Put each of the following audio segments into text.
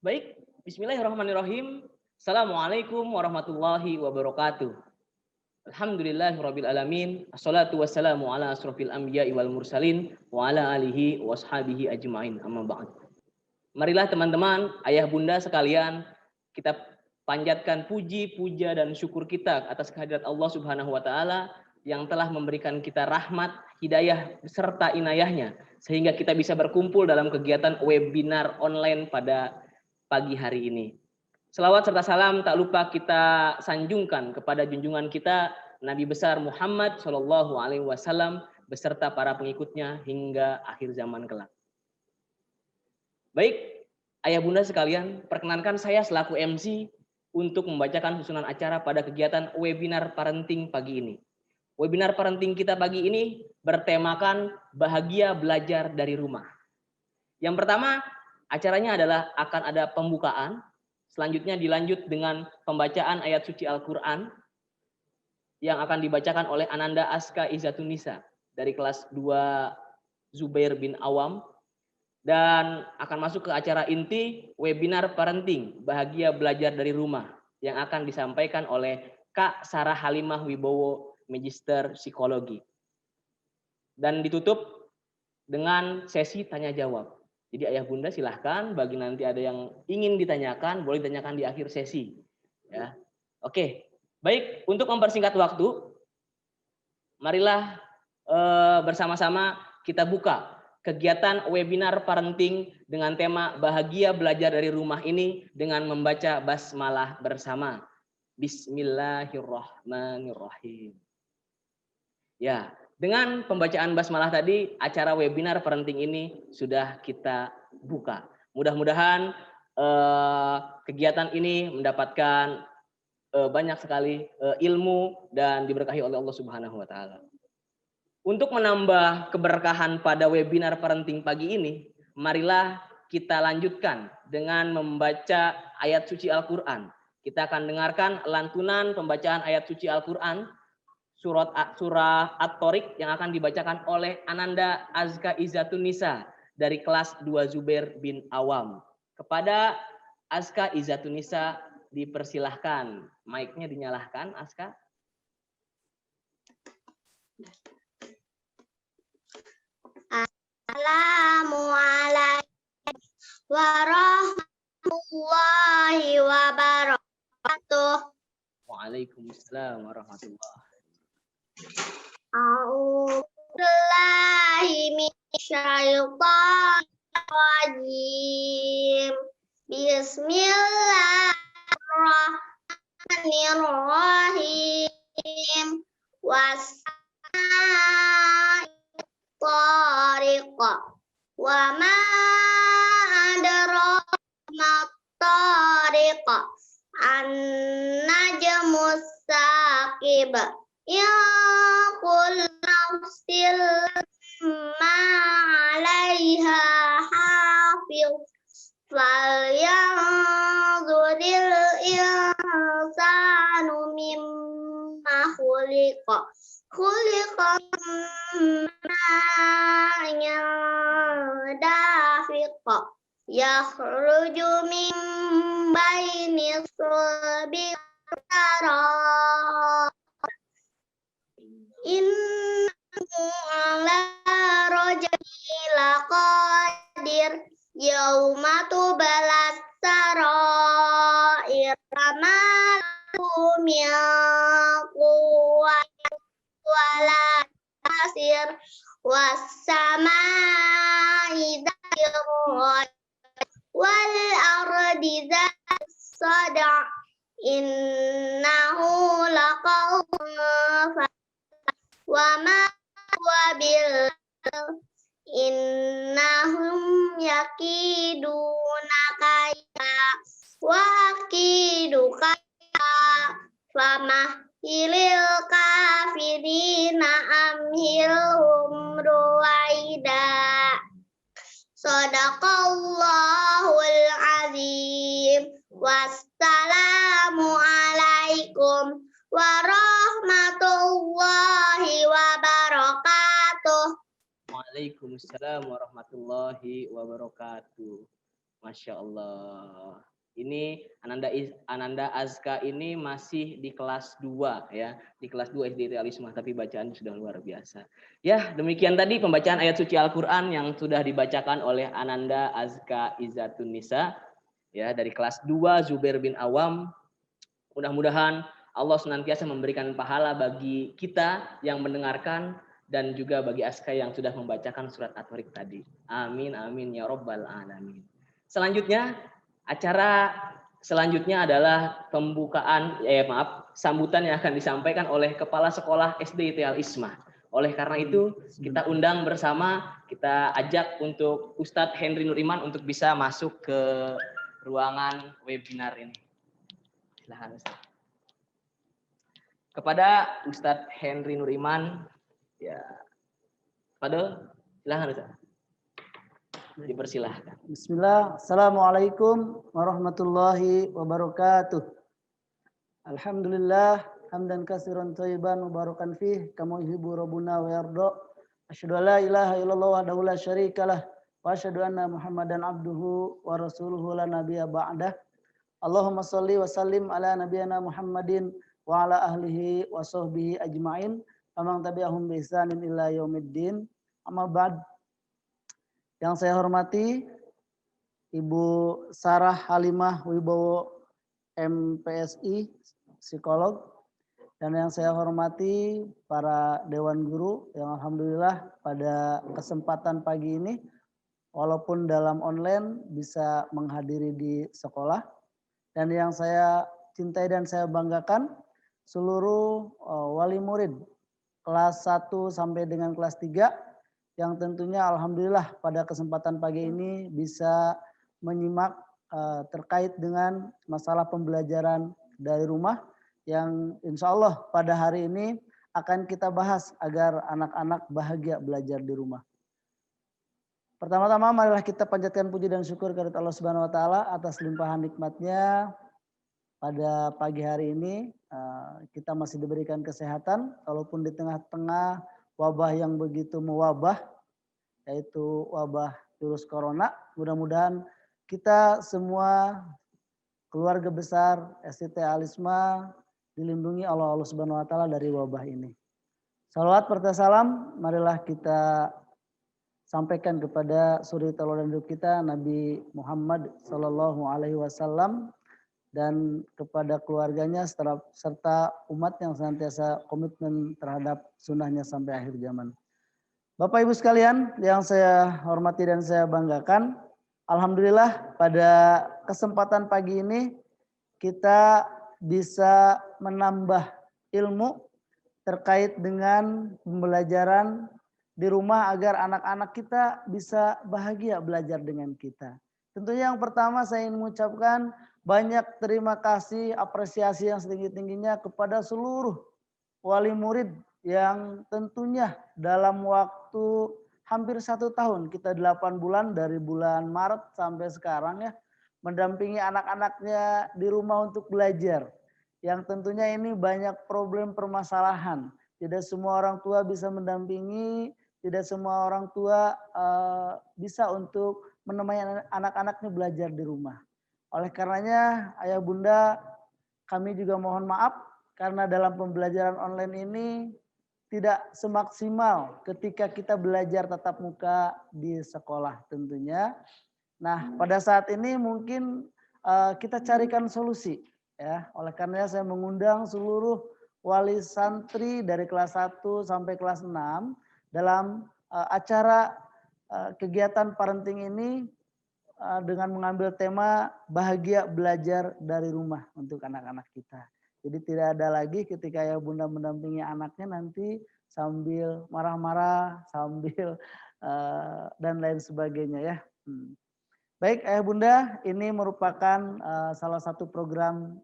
Baik, bismillahirrahmanirrahim. Assalamualaikum warahmatullahi wabarakatuh. Alhamdulillahirabbil alamin. Assalatu wassalamu ala asrofil anbiya'i wal mursalin wa ala alihi washabihi ajmain. Amma ba'd. Marilah teman-teman, ayah bunda sekalian, kita panjatkan puji, puja dan syukur kita atas kehadirat Allah Subhanahu wa taala yang telah memberikan kita rahmat, hidayah serta inayahnya sehingga kita bisa berkumpul dalam kegiatan webinar online pada pagi hari ini. Selawat serta salam tak lupa kita sanjungkan kepada junjungan kita Nabi besar Muhammad Shallallahu Alaihi Wasallam beserta para pengikutnya hingga akhir zaman kelak. Baik, ayah bunda sekalian, perkenankan saya selaku MC untuk membacakan susunan acara pada kegiatan webinar parenting pagi ini. Webinar parenting kita pagi ini bertemakan bahagia belajar dari rumah. Yang pertama, acaranya adalah akan ada pembukaan, selanjutnya dilanjut dengan pembacaan ayat suci Al-Quran yang akan dibacakan oleh Ananda Aska Izzatunisa dari kelas 2 Zubair bin Awam, dan akan masuk ke acara inti webinar parenting bahagia belajar dari rumah yang akan disampaikan oleh Kak Sarah Halimah Wibowo, Magister Psikologi, dan ditutup dengan sesi tanya jawab. Jadi ayah bunda silahkan bagi nanti ada yang ingin ditanyakan boleh ditanyakan di akhir sesi. Ya, oke. Baik, untuk mempersingkat waktu, marilah bersama-sama kita buka kegiatan webinar parenting dengan tema bahagia belajar dari rumah ini dengan membaca basmalah bersama. Bismillahirrahmanirrahim. Ya, dengan pembacaan basmalah tadi, acara webinar parenting ini sudah kita buka. Mudah-mudahan kegiatan ini mendapatkan banyak sekali ilmu dan diberkahi oleh Allah Subhanahu wa taala. Untuk menambah keberkahan pada webinar parenting pagi ini, marilah kita lanjutkan dengan membaca ayat suci Al-Qur'an. Kita akan dengarkan lantunan pembacaan ayat suci Al-Qur'an surah At-Tariq yang akan dibacakan oleh Ananda Azka Izzatunisa dari kelas 2 Zubair bin Awam. Kepada Azka Izzatunisa dipersilahkan. Mic-nya dinyalahkan, Azka. Assalamualaikum warahmatullahi wabarakatuh. Waalaikumsalam warahmatullahi. A'udzubillahi minasyaitonir rajim. Bismillahirrahmanirrahim. Was-samaa'i tariq. Wa ma adraka mat-tariq. An-najmus saqib. Ya kullu nafsin ma 'alaiha hafiz. Falyanzuril insanu mimma khuliqa. Khuliqa min ma'in dafiq. Yakhruju min baini sulbi tarab. Innahu ala raj'ihi laqadir. Yauma tubalas sarair. Kama lahu min quwwatin wala nasir. Was-samaa'i dzatir raj'i wal ardi dzatis sada'. Innahu laqawlun wa ma huwa bil innahum yakiduna kaida wa akidu kaida famahilil kafirina amhilhum ruwaida. Shadaqallahul azim. Wassalamu alaikum warahmatullahi wabarakatuh. Waalaikumsalam warahmatullahi wabarakatuh. Masya Allah. Ini Ananda Azka ini masih di kelas 2 ya, di kelas 2 SD Realisme, tapi bacaannya sudah luar biasa. Ya, demikian tadi pembacaan ayat suci Al-Qur'an yang sudah dibacakan oleh Ananda Azka Izzatun Nisa ya dari kelas 2 Zubair bin Awam. Mudah-mudahan Allah senantiasa memberikan pahala bagi kita yang mendengarkan dan juga bagi Azka yang sudah membacakan surat At-Tariq tadi. Amin amin ya rabbal alamin. Selanjutnya acara selanjutnya adalah sambutan yang akan disampaikan oleh Kepala Sekolah SD Al Ismah. Oleh karena itu kita undang bersama, kita ajak untuk Ustadz Henry Nuriman untuk bisa masuk ke ruangan webinar ini. Silakan Ustadz. Kepada Ustadz Henry Nuriman, ya, Fadol, silakan Ustadz. Dipersilahkan. Bismillah. Assalamualaikum warahmatullahi wabarakatuh. Alhamdulillah hamdan katsiran thayyiban mubarakan fih kama yuhibbu rabbuna wa yarda. Asyhadu an la ilaha illallah wahdahu la syarikalah wa asyhadu anna Muhammadan abduhu wa rasuluhu la nabiyya ba'dah. Allahumma shalli wa sallim ala nabiyyina Muhammadin wa ala ahlihi wa sahbihi ajmain. Faman tabi'ahum bi ihsanin ila yaumiddin. Amma ba'd. Yang saya hormati Ibu Sarah Halimah Wibowo MPSI, psikolog, dan yang saya hormati para Dewan Guru yang alhamdulillah pada kesempatan pagi ini walaupun dalam online bisa menghadiri di sekolah, dan yang saya cintai dan saya banggakan seluruh wali murid kelas 1 sampai dengan kelas 3 yang tentunya alhamdulillah pada kesempatan pagi ini bisa menyimak terkait dengan masalah pembelajaran dari rumah yang insya Allah pada hari ini akan kita bahas agar anak-anak bahagia belajar di rumah. Pertama-tama marilah kita panjatkan puji dan syukur kepada Allah Subhanahu wa taala atas limpahan nikmatnya. Pada pagi hari ini kita masih diberikan kesehatan walaupun di tengah-tengah wabah yang begitu mewabah, yaitu wabah virus corona. Mudah-mudahan kita semua keluarga besar STT Alisma dilindungi Allah Subhanahu wa taala dari wabah ini. Salawat serta salam marilah kita sampaikan kepada suri teladan hidup kita Nabi Muhammad sallallahu alaihi wasallam dan kepada keluarganya serta umat yang senantiasa komitmen terhadap sunnahnya sampai akhir zaman. Bapak Ibu sekalian yang saya hormati dan saya banggakan, alhamdulillah pada kesempatan pagi ini kita bisa menambah ilmu terkait dengan pembelajaran di rumah agar anak-anak kita bisa bahagia belajar dengan kita. Tentunya yang pertama saya ingin mengucapkan banyak terima kasih, apresiasi yang setinggi-tingginya kepada seluruh wali murid yang tentunya dalam waktu hampir 1 tahun, kita 8 bulan dari bulan Maret sampai sekarang ya, mendampingi anak-anaknya di rumah untuk belajar. Yang tentunya ini banyak problem permasalahan. Tidak semua orang tua bisa mendampingi, tidak semua orang tua bisa untuk menemani anak-anaknya belajar di rumah. Oleh karenanya ayah bunda kami juga mohon maaf karena dalam pembelajaran online ini tidak semaksimal ketika kita belajar tatap muka di sekolah tentunya. Nah pada saat ini mungkin kita carikan solusi ya. Oleh karenanya saya mengundang seluruh wali santri dari kelas 1 sampai kelas 6 dalam acara kegiatan parenting ini dengan mengambil tema bahagia belajar dari rumah untuk anak-anak kita. Jadi tidak ada lagi ketika ayah bunda mendampingi anaknya nanti sambil marah-marah, sambil dan lain sebagainya ya. Baik ayah bunda, ini merupakan salah satu program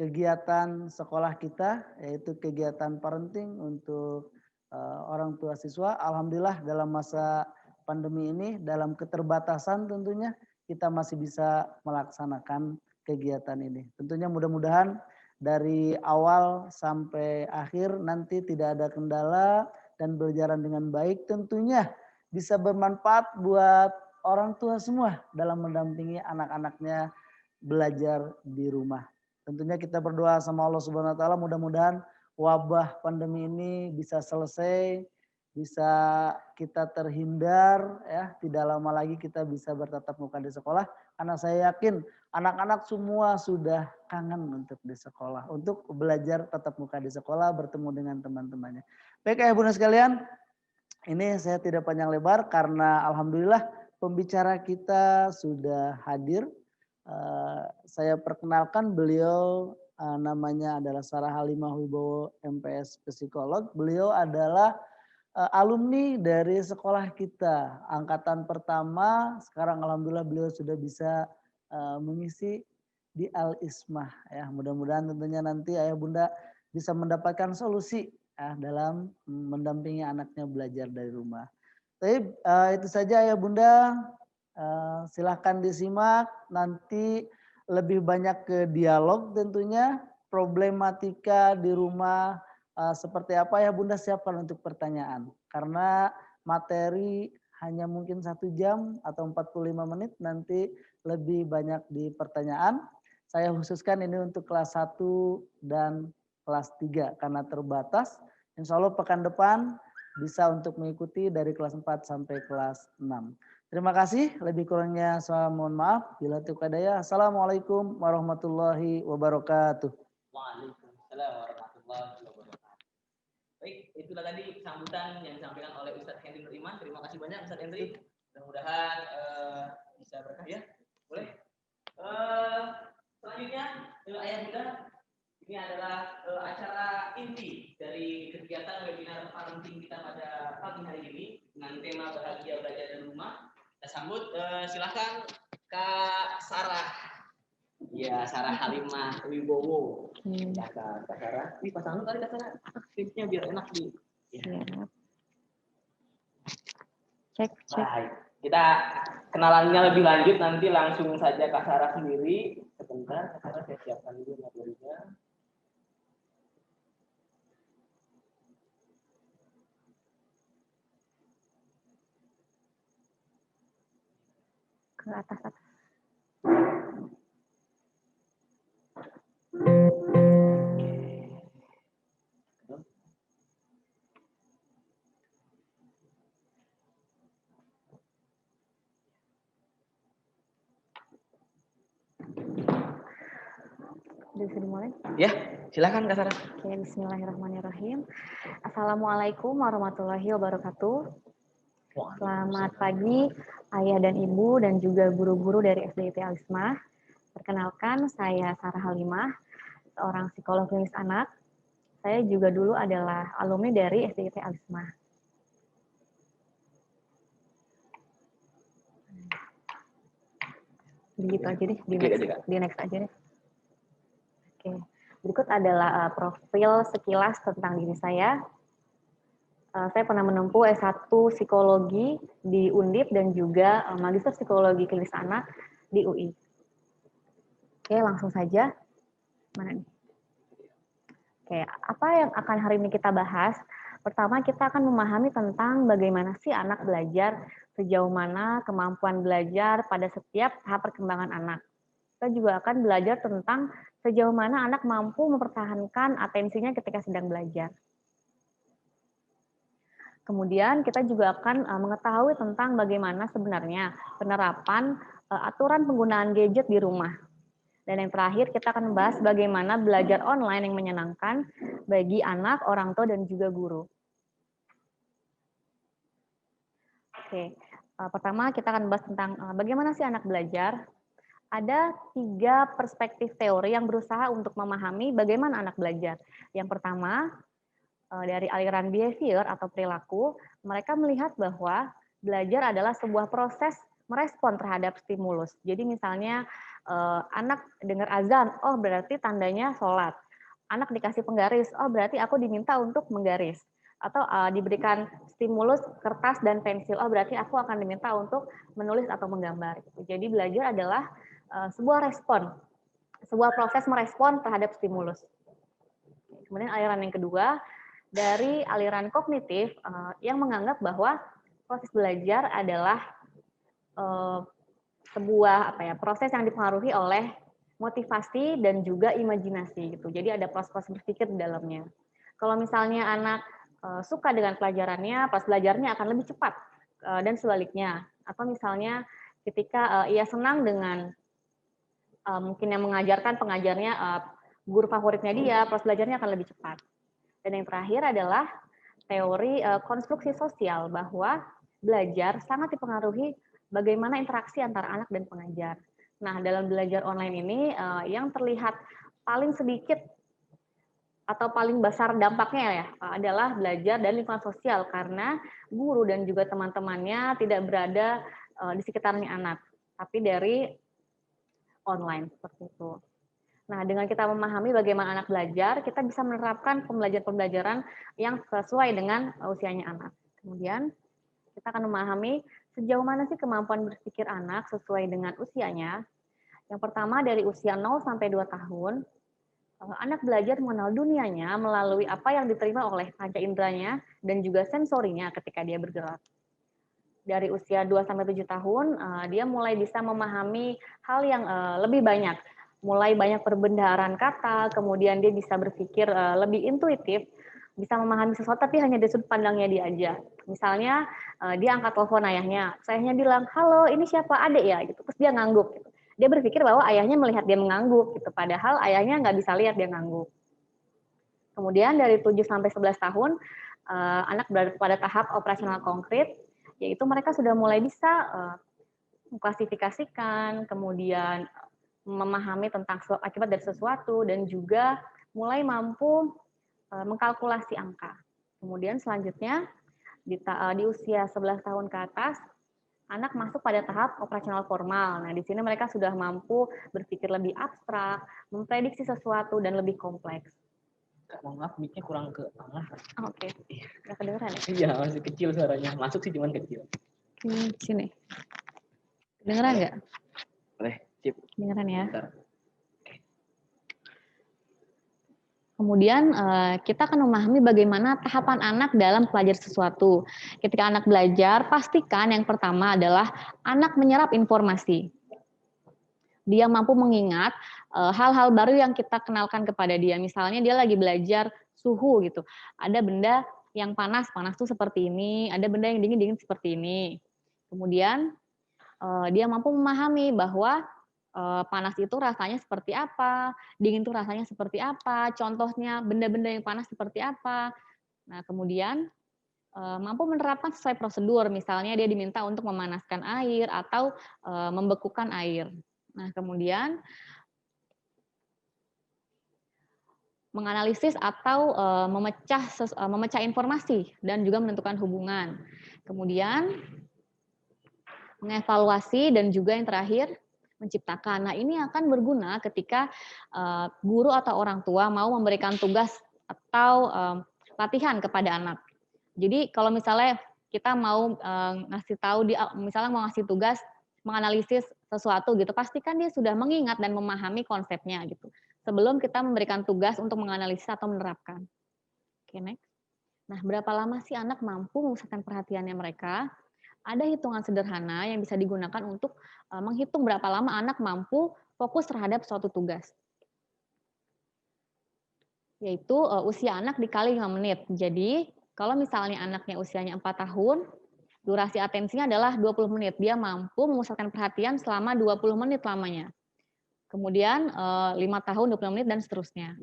kegiatan sekolah kita, yaitu kegiatan parenting untuk orang tua siswa. Alhamdulillah dalam masa pandemi ini dalam keterbatasan tentunya kita masih bisa melaksanakan kegiatan ini. Tentunya mudah-mudahan dari awal sampai akhir nanti tidak ada kendala dan berjalan dengan baik. Tentunya bisa bermanfaat buat orang tua semua dalam mendampingi anak-anaknya belajar di rumah. Tentunya kita berdoa sama Allah Subhanahu wa taala mudah-mudahan wabah pandemi ini bisa selesai, bisa kita terhindar ya, tidak lama lagi kita bisa bertatap muka di sekolah karena saya yakin anak-anak semua sudah kangen untuk di sekolah, untuk belajar tatap muka di sekolah, bertemu dengan teman-temannya. Baik ayah bunda sekalian, ini saya tidak panjang lebar karena alhamdulillah pembicara kita sudah hadir. Saya perkenalkan beliau namanya adalah Sarah Halimah Wibowo MPS Psikolog. Beliau adalah alumni dari sekolah kita angkatan pertama. Sekarang alhamdulillah beliau sudah bisa mengisi di Al Ismah ya. Mudah-mudahan tentunya nanti ayah bunda bisa mendapatkan solusi ya, dalam mendampingi anaknya belajar dari rumah. Tapi itu saja ayah bunda. Silahkan disimak, nanti lebih banyak ke dialog tentunya, problematika di rumah seperti apa ya bunda siapkan untuk pertanyaan. Karena materi hanya mungkin 1 jam atau 45 menit, nanti lebih banyak di pertanyaan. Saya khususkan ini untuk kelas 1 dan kelas 3 karena terbatas. Insya Allah pekan depan bisa untuk mengikuti dari kelas 4 sampai kelas 6. Terima kasih, lebih kurangnya saya mohon maaf. Bila tukadaya, assalamualaikum warahmatullahi wabarakatuh. Waalaikumsalam warahmatullahi wabarakatuh. Baik, itulah tadi sambutan yang disampaikan oleh Ustadz Henry Nuriman. Terima kasih banyak Ustadz Henry. Mudah-mudahan bisa berkah ya. Boleh. Selanjutnya, ayah bunda, ini adalah acara inti dari kegiatan webinar parenting kita pada pagi hari ini dengan tema bahagia belajar dari rumah. Kita sambut, silakan Kak Sarah. Ya, Sarah Halimah Wibowo. Ya, Kak Sarah. Ini pasang dulu kali Kak Sarah. Tipsnya biar enak di. Ya. Cek. Baik. Kita kenalannya lebih lanjut nanti langsung saja Kak Sarah sendiri. Sebentar, Kak Sarah saya siapkan dulu materinya. Ke atas. Bisa dimulai? Ya, silakan Kak Sarah. Oke, bismillahirrahmanirrahim. Assalamualaikum warahmatullahi wabarakatuh. Selamat pagi ayah dan ibu dan juga guru-guru dari SDIT Al Ismah. Perkenalkan, saya Sarah Halimah, seorang psikolog klinis anak. Saya juga dulu adalah alumni dari SDIT Al Ismah. Begitu aja deh, di next aja deh. Oke, berikut adalah profil sekilas tentang diri saya. Saya pernah menempuh S1 Psikologi di Undip dan juga Magister Psikologi Klinis Anak di UI. Oke, langsung saja. Mana nih? Oke, apa yang akan hari ini kita bahas? Pertama, kita akan memahami tentang bagaimana sih anak belajar, sejauh mana kemampuan belajar pada setiap tahap perkembangan anak. Kita juga akan belajar tentang sejauh mana anak mampu mempertahankan atensinya ketika sedang belajar. Kemudian kita juga akan mengetahui tentang bagaimana sebenarnya penerapan aturan penggunaan gadget di rumah. Dan yang terakhir kita akan membahas bagaimana belajar online yang menyenangkan bagi anak, orang tua, dan juga guru. Oke, pertama kita akan membahas tentang bagaimana sih anak belajar. Ada 3 perspektif teori yang berusaha untuk memahami bagaimana anak belajar. Yang pertama, dari aliran behavior atau perilaku, mereka melihat bahwa belajar adalah sebuah proses merespon terhadap stimulus. Jadi misalnya anak dengar azan, oh berarti tandanya sholat. Anak dikasih penggaris, oh berarti aku diminta untuk menggaris. Atau diberikan stimulus kertas dan pensil, oh berarti aku akan diminta untuk menulis atau menggambar. Jadi belajar adalah sebuah respon, sebuah proses merespon terhadap stimulus. Kemudian aliran yang kedua, dari aliran kognitif yang menganggap bahwa proses belajar adalah eh, sebuah proses yang dipengaruhi oleh motivasi dan juga imajinasi gitu. Jadi ada proses berpikir di dalamnya. Kalau misalnya anak suka dengan pelajarannya, pas belajarnya akan lebih cepat dan sebaliknya. Atau misalnya ketika ia senang dengan mungkin yang mengajarkan pengajarnya guru favoritnya dia, proses belajarnya akan lebih cepat. Dan yang terakhir adalah teori konstruksi sosial bahwa belajar sangat dipengaruhi bagaimana interaksi antara anak dan pengajar. Nah, dalam belajar online ini yang terlihat paling sedikit atau paling besar dampaknya ya adalah belajar dan lingkungan sosial karena guru dan juga teman-temannya tidak berada di sekitarnya anak, tapi dari online seperti itu. Nah, dengan kita memahami bagaimana anak belajar, kita bisa menerapkan pembelajaran yang sesuai dengan usianya anak. Kemudian kita akan memahami sejauh mana sih kemampuan berpikir anak sesuai dengan usianya. Yang pertama dari usia 0 sampai 2 tahun, anak belajar mengenal dunianya melalui apa yang diterima oleh panca inderanya dan juga sensorinya ketika dia bergerak. Dari usia 2 sampai 7 tahun, dia mulai bisa memahami hal yang lebih banyak. Mulai banyak perbendaharaan kata, kemudian dia bisa berpikir lebih intuitif, bisa memahami sesuatu tapi hanya dari sudut pandangnya dia aja. Misalnya dia angkat telepon ayahnya, ayahnya bilang, "Halo, ini siapa? Adek ya?" gitu. Terus dia ngangguk gitu. Dia berpikir bahwa ayahnya melihat dia mengangguk gitu, padahal ayahnya nggak bisa lihat dia ngangguk. Kemudian dari 7 sampai 11 tahun anak berada pada tahap operasional konkret, yaitu mereka sudah mulai bisa mengklasifikasikan, kemudian memahami tentang akibat dari sesuatu dan juga mulai mampu mengkalkulasi angka. Kemudian selanjutnya di usia 11 tahun ke atas, anak masuk pada tahap operasional formal. Nah, di sini mereka sudah mampu berpikir lebih abstrak, memprediksi sesuatu dan lebih kompleks. Kak, mohon maaf, mic-nya kurang ke tengah. Oke, nggak kedengeran ya? Iya, masih kecil suaranya. Masuk sih, cuman kecil. Sini. Kedengeran nggak? Boleh, sip. Kedengeran ya? Bentar. Kemudian kita akan memahami bagaimana tahapan anak dalam belajar sesuatu. Ketika anak belajar, pastikan yang pertama adalah anak menyerap informasi. Dia mampu mengingat hal-hal baru yang kita kenalkan kepada dia. Misalnya dia lagi belajar suhu gitu. Ada benda yang panas tuh seperti ini. Ada benda yang dingin seperti ini. Kemudian dia mampu memahami bahwa panas itu rasanya seperti apa, dingin itu rasanya seperti apa, contohnya benda-benda yang panas seperti apa. Nah, kemudian mampu menerapkan sesuai prosedur, misalnya dia diminta untuk memanaskan air atau membekukan air. Nah, kemudian menganalisis atau memecah informasi dan juga menentukan hubungan. Kemudian mengevaluasi dan juga yang terakhir menciptakan. Nah, ini akan berguna ketika guru atau orang tua mau memberikan tugas atau latihan kepada anak. Jadi kalau misalnya kita mau ngasih tahu misalnya mau ngasih tugas menganalisis sesuatu gitu, pastikan dia sudah mengingat dan memahami konsepnya gitu. Sebelum kita memberikan tugas untuk menganalisis atau menerapkan. Oke, next. Nah, berapa lama sih anak mampu memusatkan perhatiannya mereka? Ada hitungan sederhana yang bisa digunakan untuk menghitung berapa lama anak mampu fokus terhadap suatu tugas. Yaitu usia anak dikali 5 menit. Jadi, kalau misalnya anaknya usianya 4 tahun, durasi atensinya adalah 20 menit. Dia mampu memusatkan perhatian selama 20 menit lamanya. Kemudian 5 tahun 20 menit dan seterusnya.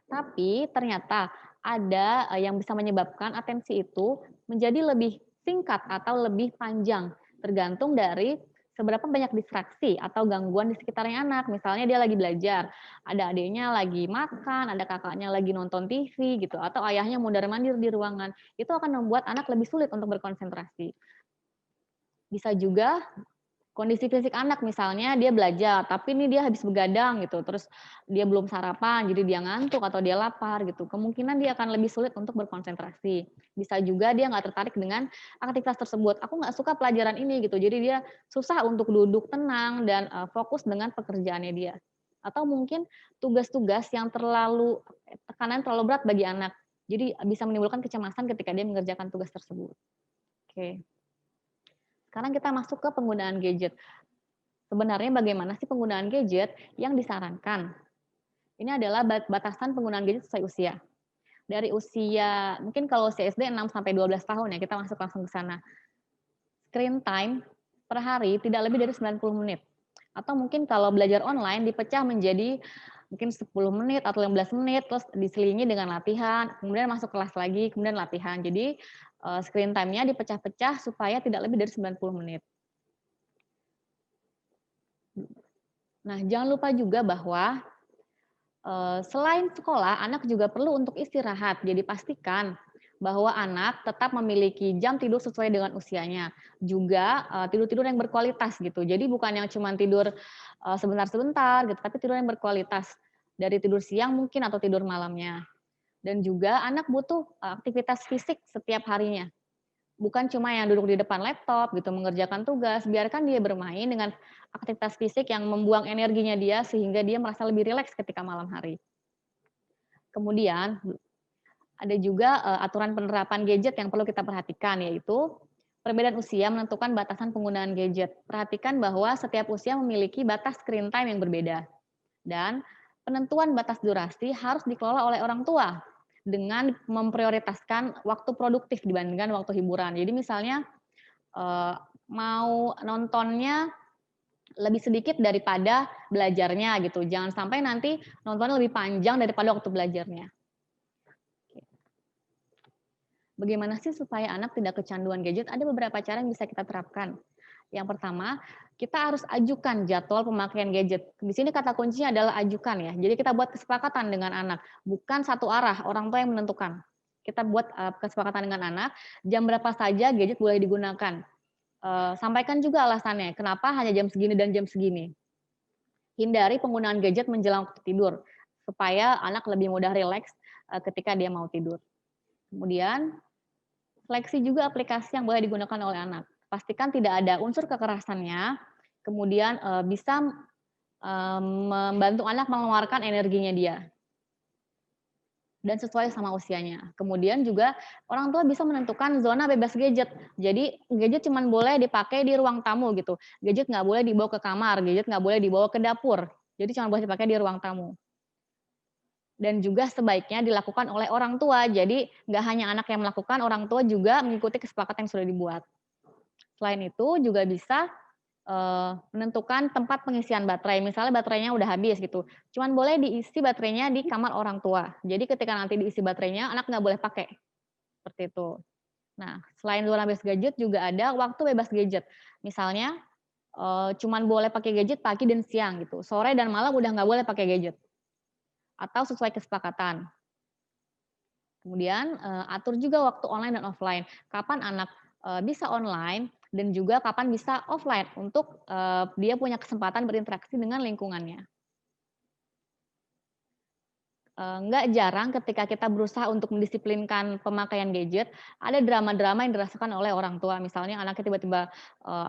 Tapi ternyata ada yang bisa menyebabkan atensi itu menjadi lebih singkat atau lebih panjang, tergantung dari seberapa banyak distraksi atau gangguan di sekitarnya anak. Misalnya dia lagi belajar, ada adiknya lagi makan, ada kakaknya lagi nonton TV gitu, atau ayahnya mondar-mandir di ruangan. Itu akan membuat anak lebih sulit untuk berkonsentrasi. Bisa juga kondisi fisik anak, misalnya dia belajar, tapi ini dia habis begadang gitu, terus dia belum sarapan, jadi dia ngantuk atau dia lapar gitu. Kemungkinan dia akan lebih sulit untuk berkonsentrasi. Bisa juga dia nggak tertarik dengan aktivitas tersebut. Aku nggak suka pelajaran ini gitu, jadi dia susah untuk duduk tenang dan fokus dengan pekerjaannya dia. Atau mungkin tugas-tugas yang tekanan terlalu berat bagi anak. Jadi bisa menimbulkan kecemasan ketika dia mengerjakan tugas tersebut. Oke. Sekarang kita masuk ke penggunaan gadget. Sebenarnya bagaimana sih penggunaan gadget yang disarankan? Ini adalah batasan penggunaan gadget sesuai usia. Dari usia, mungkin kalau usia SD 6 sampai 12 tahun ya, kita masuk langsung ke sana. Screen time per hari tidak lebih dari 90 menit. Atau mungkin kalau belajar online dipecah menjadi mungkin 10 menit atau 15 menit, terus diselingi dengan latihan, kemudian masuk kelas lagi, kemudian latihan. Jadi screen time-nya dipecah-pecah supaya tidak lebih dari 90 menit. Nah, jangan lupa juga bahwa selain sekolah, anak juga perlu untuk istirahat. Jadi pastikan bahwa anak tetap memiliki jam tidur sesuai dengan usianya. Juga tidur-tidur yang berkualitas gitu. Jadi bukan yang cuma tidur sebentar-sebentar gitu, tapi tidur yang berkualitas. Dari tidur siang mungkin atau tidur malamnya. Dan juga anak butuh aktivitas fisik setiap harinya. Bukan cuma yang duduk di depan laptop gitu mengerjakan tugas, biarkan dia bermain dengan aktivitas fisik yang membuang energinya dia sehingga dia merasa lebih rileks ketika malam hari. Kemudian ada juga aturan penerapan gadget yang perlu kita perhatikan, yaitu perbedaan usia menentukan batasan penggunaan gadget. Perhatikan bahwa setiap usia memiliki batas screen time yang berbeda. Dan penentuan batas durasi harus dikelola oleh orang tua dengan memprioritaskan waktu produktif dibandingkan waktu hiburan. Jadi misalnya mau nontonnya lebih sedikit daripada belajarnya gitu. Jangan sampai nanti nontonnya lebih panjang daripada waktu belajarnya. Bagaimana sih supaya anak tidak kecanduan gadget? Ada beberapa cara yang bisa kita terapkan. Yang pertama, kita harus ajukan jadwal pemakaian gadget. Di sini kata kuncinya adalah ajukan ya. Jadi kita buat kesepakatan dengan anak, bukan satu arah, orang tua yang menentukan. Kita buat kesepakatan dengan anak, jam berapa saja gadget boleh digunakan. Sampaikan juga alasannya, kenapa hanya jam segini dan jam segini. Hindari penggunaan gadget menjelang waktu tidur, supaya anak lebih mudah rileks ketika dia mau tidur. Kemudian, seleksi juga aplikasi yang boleh digunakan oleh anak. Pastikan tidak ada unsur kekerasannya, kemudian bisa membantu anak mengeluarkan energinya dia dan sesuai sama usianya. Kemudian juga orang tua bisa menentukan zona bebas gadget. Jadi gadget cuma boleh dipakai di ruang tamu gitu. Gadget nggak boleh dibawa ke kamar, gadget nggak boleh dibawa ke dapur. Jadi cuma boleh dipakai di ruang tamu. Dan juga sebaiknya dilakukan oleh orang tua. Jadi nggak hanya anak yang melakukan, orang tua juga mengikuti kesepakatan yang sudah dibuat. Selain itu juga bisa menentukan tempat pengisian baterai. Misalnya baterainya udah habis gitu. Cuman boleh diisi baterainya di kamar orang tua. Jadi ketika nanti diisi baterainya, anak nggak boleh pakai. Seperti itu. Nah, selain zona bebas gadget juga ada waktu bebas gadget. Misalnya cuman boleh pakai gadget pagi dan siang gitu. Sore dan malam udah nggak boleh pakai gadget. Atau sesuai kesepakatan. Kemudian atur juga waktu online dan offline. Kapan anak bisa online dan juga kapan bisa offline untuk dia punya kesempatan berinteraksi dengan lingkungannya. Nggak jarang ketika kita berusaha untuk mendisiplinkan pemakaian gadget, ada drama-drama yang dirasakan oleh orang tua. Misalnya anaknya tiba-tiba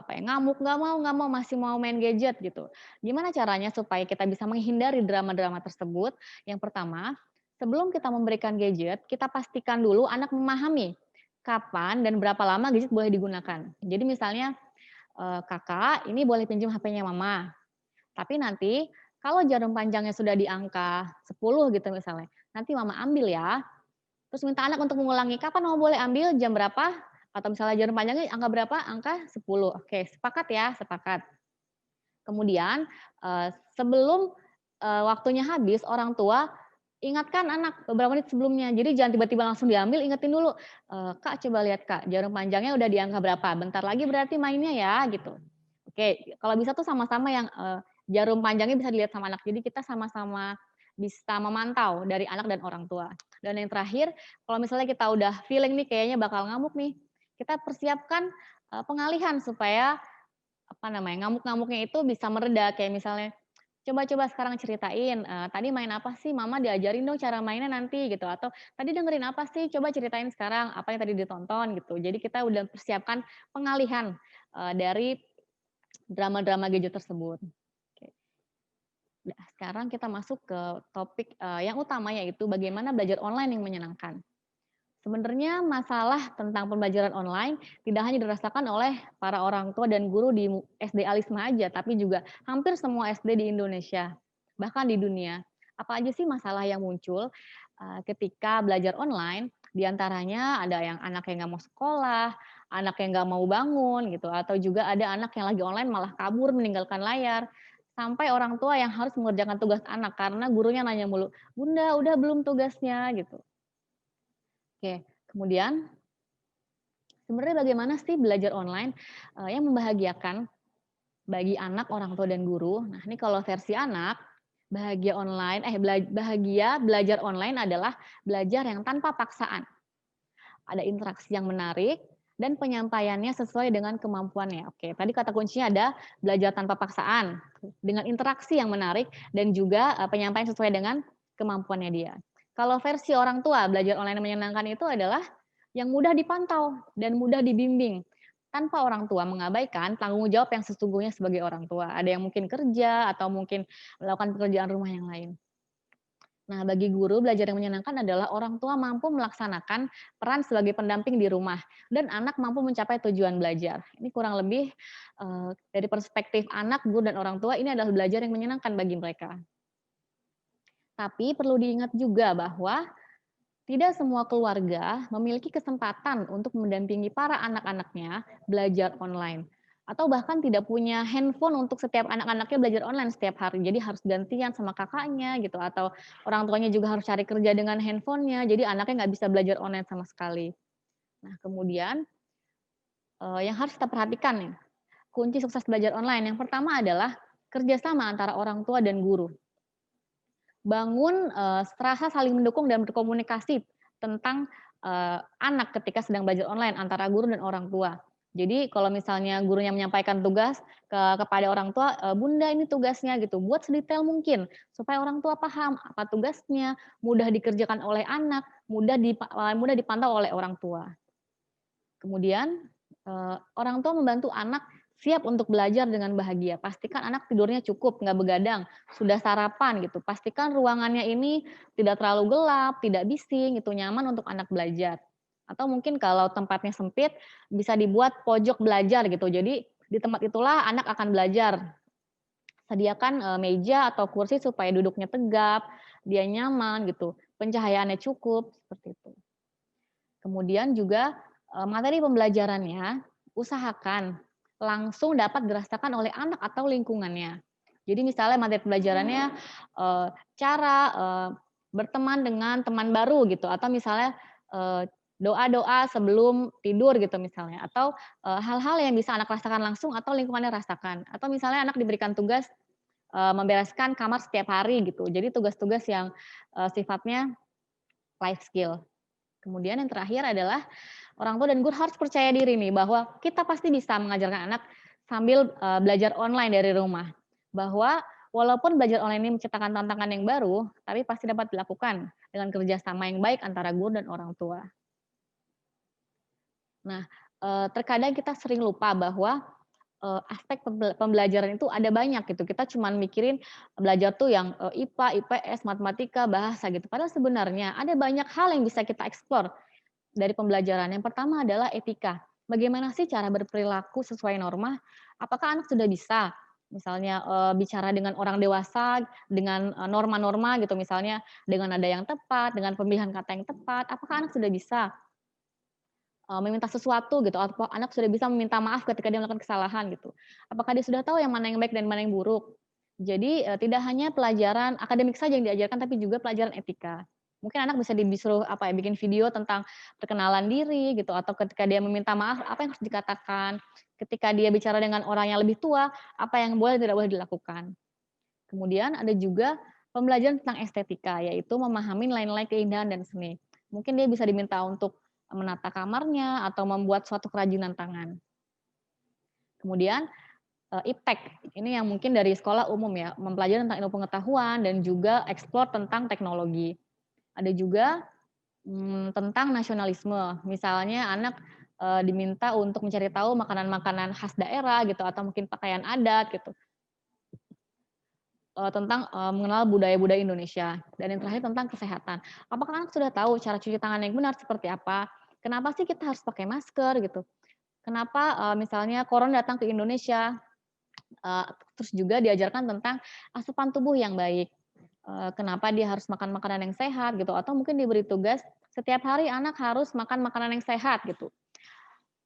ngamuk, nggak mau, masih mau main gadget gitu. Gimana caranya supaya kita bisa menghindari drama-drama tersebut? Yang pertama, sebelum kita memberikan gadget, kita pastikan dulu anak memahami kapan dan berapa lama gadget boleh digunakan. Jadi misalnya, kakak ini boleh pinjam HP-nya mama, tapi nanti kalau jarum panjangnya sudah di angka 10 gitu misalnya, nanti mama ambil ya, terus minta anak untuk mengulangi, kapan mama boleh ambil, jam berapa, atau misalnya jarum panjangnya angka berapa, angka 10. Oke, sepakat ya, sepakat. Kemudian sebelum waktunya habis, orang tua ingatkan anak beberapa menit sebelumnya. Jadi jangan tiba-tiba langsung diambil, ingetin dulu, Kak coba lihat Kak, jarum panjangnya udah di angka berapa, bentar lagi berarti mainnya ya, gitu. Oke, kalau bisa tuh sama-sama yang jarum panjangnya bisa dilihat sama anak. Jadi kita sama-sama bisa memantau dari anak dan orang tua. Dan yang terakhir, kalau misalnya kita udah feeling nih kayaknya bakal ngamuk nih, kita persiapkan pengalihan supaya ngamuk-ngamuknya itu bisa mereda. Kayak misalnya, coba-coba sekarang ceritain, tadi main apa sih? Mama diajarin dong cara mainnya nanti gitu. Atau tadi dengerin apa sih? Coba ceritain sekarang apa yang tadi ditonton gitu. Jadi kita udah persiapkan pengalihan dari drama-drama gadget tersebut. Oke. Nah, sekarang kita masuk ke topik yang utama yaitu bagaimana belajar online yang menyenangkan. Sebenarnya masalah tentang pembelajaran online tidak hanya dirasakan oleh para orang tua dan guru di SD Alisma aja, tapi juga hampir semua SD di Indonesia, bahkan di dunia. Apa aja sih masalah yang muncul ketika belajar online? Di antaranya ada yang anak yang nggak mau sekolah, anak yang nggak mau bangun gitu, atau juga ada anak yang lagi online malah kabur meninggalkan layar, sampai orang tua yang harus mengerjakan tugas anak karena gurunya nanya mulu, "Bunda, udah belum tugasnya?" gitu. Oke, kemudian sebenarnya bagaimana sih belajar online, yang membahagiakan bagi anak, orang tua, dan guru? Nah, ini kalau versi anak, bahagia belajar online adalah belajar yang tanpa paksaan. Ada interaksi yang menarik dan penyampaiannya sesuai dengan kemampuannya. Oke, tadi kata kuncinya ada belajar tanpa paksaan, dengan interaksi yang menarik dan juga, penyampaian sesuai dengan kemampuannya dia. Kalau versi orang tua, belajar online yang menyenangkan itu adalah yang mudah dipantau dan mudah dibimbing, tanpa orang tua mengabaikan tanggung jawab yang sesungguhnya sebagai orang tua. Ada yang mungkin kerja atau mungkin melakukan pekerjaan rumah yang lain. Nah, bagi guru, belajar yang menyenangkan adalah orang tua mampu melaksanakan peran sebagai pendamping di rumah dan anak mampu mencapai tujuan belajar. Ini kurang lebih dari perspektif anak, guru, dan orang tua, ini adalah belajar yang menyenangkan bagi mereka. Tapi perlu diingat juga bahwa tidak semua keluarga memiliki kesempatan untuk mendampingi para anak-anaknya belajar online. Atau bahkan tidak punya handphone untuk setiap anak-anaknya belajar online setiap hari. Jadi harus gantian sama kakaknya gitu. Atau orang tuanya juga harus cari kerja dengan handphonenya. Jadi anaknya nggak bisa belajar online sama sekali. Nah kemudian yang harus kita perhatikan nih. Kunci sukses belajar online. Yang pertama adalah kerjasama antara orang tua dan guru. Bangun rasa saling mendukung dan berkomunikasi tentang anak ketika sedang belajar online antara guru dan orang tua. Jadi kalau misalnya gurunya menyampaikan tugas kepada orang tua, "Bunda ini tugasnya," gitu, buat sedetail mungkin supaya orang tua paham apa tugasnya, mudah dikerjakan oleh anak, mudah dipantau oleh orang tua. Kemudian, orang tua membantu anak siap untuk belajar dengan bahagia. Pastikan anak tidurnya cukup, nggak begadang, sudah sarapan gitu. Pastikan ruangannya ini tidak terlalu gelap, tidak bising gitu, nyaman untuk anak belajar. Atau mungkin kalau tempatnya sempit, bisa dibuat pojok belajar gitu. Jadi di tempat itulah anak akan belajar. Sediakan, meja atau kursi supaya duduknya tegap, dia nyaman gitu, pencahayaannya cukup, seperti itu. Kemudian juga, materi pembelajarannya usahakan langsung dapat dirasakan oleh anak atau lingkungannya. Jadi misalnya materi pembelajarannya, cara, berteman dengan teman baru gitu, atau misalnya, doa-doa sebelum tidur gitu misalnya, atau, hal-hal yang bisa anak rasakan langsung atau lingkungannya rasakan. Atau misalnya anak diberikan tugas, membereskan kamar setiap hari gitu. Jadi tugas-tugas yang, sifatnya life skill. Kemudian yang terakhir adalah orang tua dan guru harus percaya diri nih bahwa kita pasti bisa mengajarkan anak sambil, belajar online dari rumah. Bahwa walaupun belajar online ini menciptakan tantangan yang baru, tapi pasti dapat dilakukan dengan kerjasama yang baik antara guru dan orang tua. Nah, terkadang kita sering lupa bahwa, aspek pembelajaran itu ada banyak gitu. Kita cuman mikirin belajar tuh yang, IPA, IPS, matematika, bahasa gitu. Padahal sebenarnya ada banyak hal yang bisa kita explore dari pembelajaran. Yang pertama adalah etika. Bagaimana sih cara berperilaku sesuai norma? Apakah anak sudah bisa misalnya, bicara dengan orang dewasa dengan, norma-norma gitu misalnya dengan nada yang tepat, dengan pemilihan kata yang tepat, apakah anak sudah bisa meminta sesuatu gitu, atau anak sudah bisa meminta maaf ketika dia melakukan kesalahan gitu. Apakah dia sudah tahu yang mana yang baik dan mana yang buruk. Jadi, tidak hanya pelajaran akademik saja yang diajarkan, tapi juga pelajaran etika. Mungkin anak bisa disuruh apa ya, bikin video tentang perkenalan diri gitu, atau ketika dia meminta maaf, apa yang harus dikatakan. Ketika dia bicara dengan orang yang lebih tua, apa yang boleh dan tidak boleh dilakukan. Kemudian ada juga pembelajaran tentang estetika, yaitu memahami nilai-nilai keindahan dan seni. Mungkin dia bisa diminta untuk menata kamarnya atau membuat suatu kerajinan tangan. Kemudian iptek, ini yang mungkin dari sekolah umum ya, mempelajari tentang ilmu pengetahuan dan juga eksplor tentang teknologi. Ada juga tentang nasionalisme, misalnya anak diminta untuk mencari tahu makanan-makanan khas daerah gitu atau mungkin pakaian adat gitu. tentang mengenal budaya-budaya Indonesia. Dan yang terakhir tentang kesehatan. Apakah anak sudah tahu cara cuci tangan yang benar seperti apa? Kenapa sih kita harus pakai masker gitu? Kenapa misalnya corona datang ke Indonesia? Terus juga diajarkan tentang asupan tubuh yang baik. Kenapa dia harus makan makanan yang sehat gitu? Atau mungkin diberi tugas setiap hari anak harus makan makanan yang sehat gitu.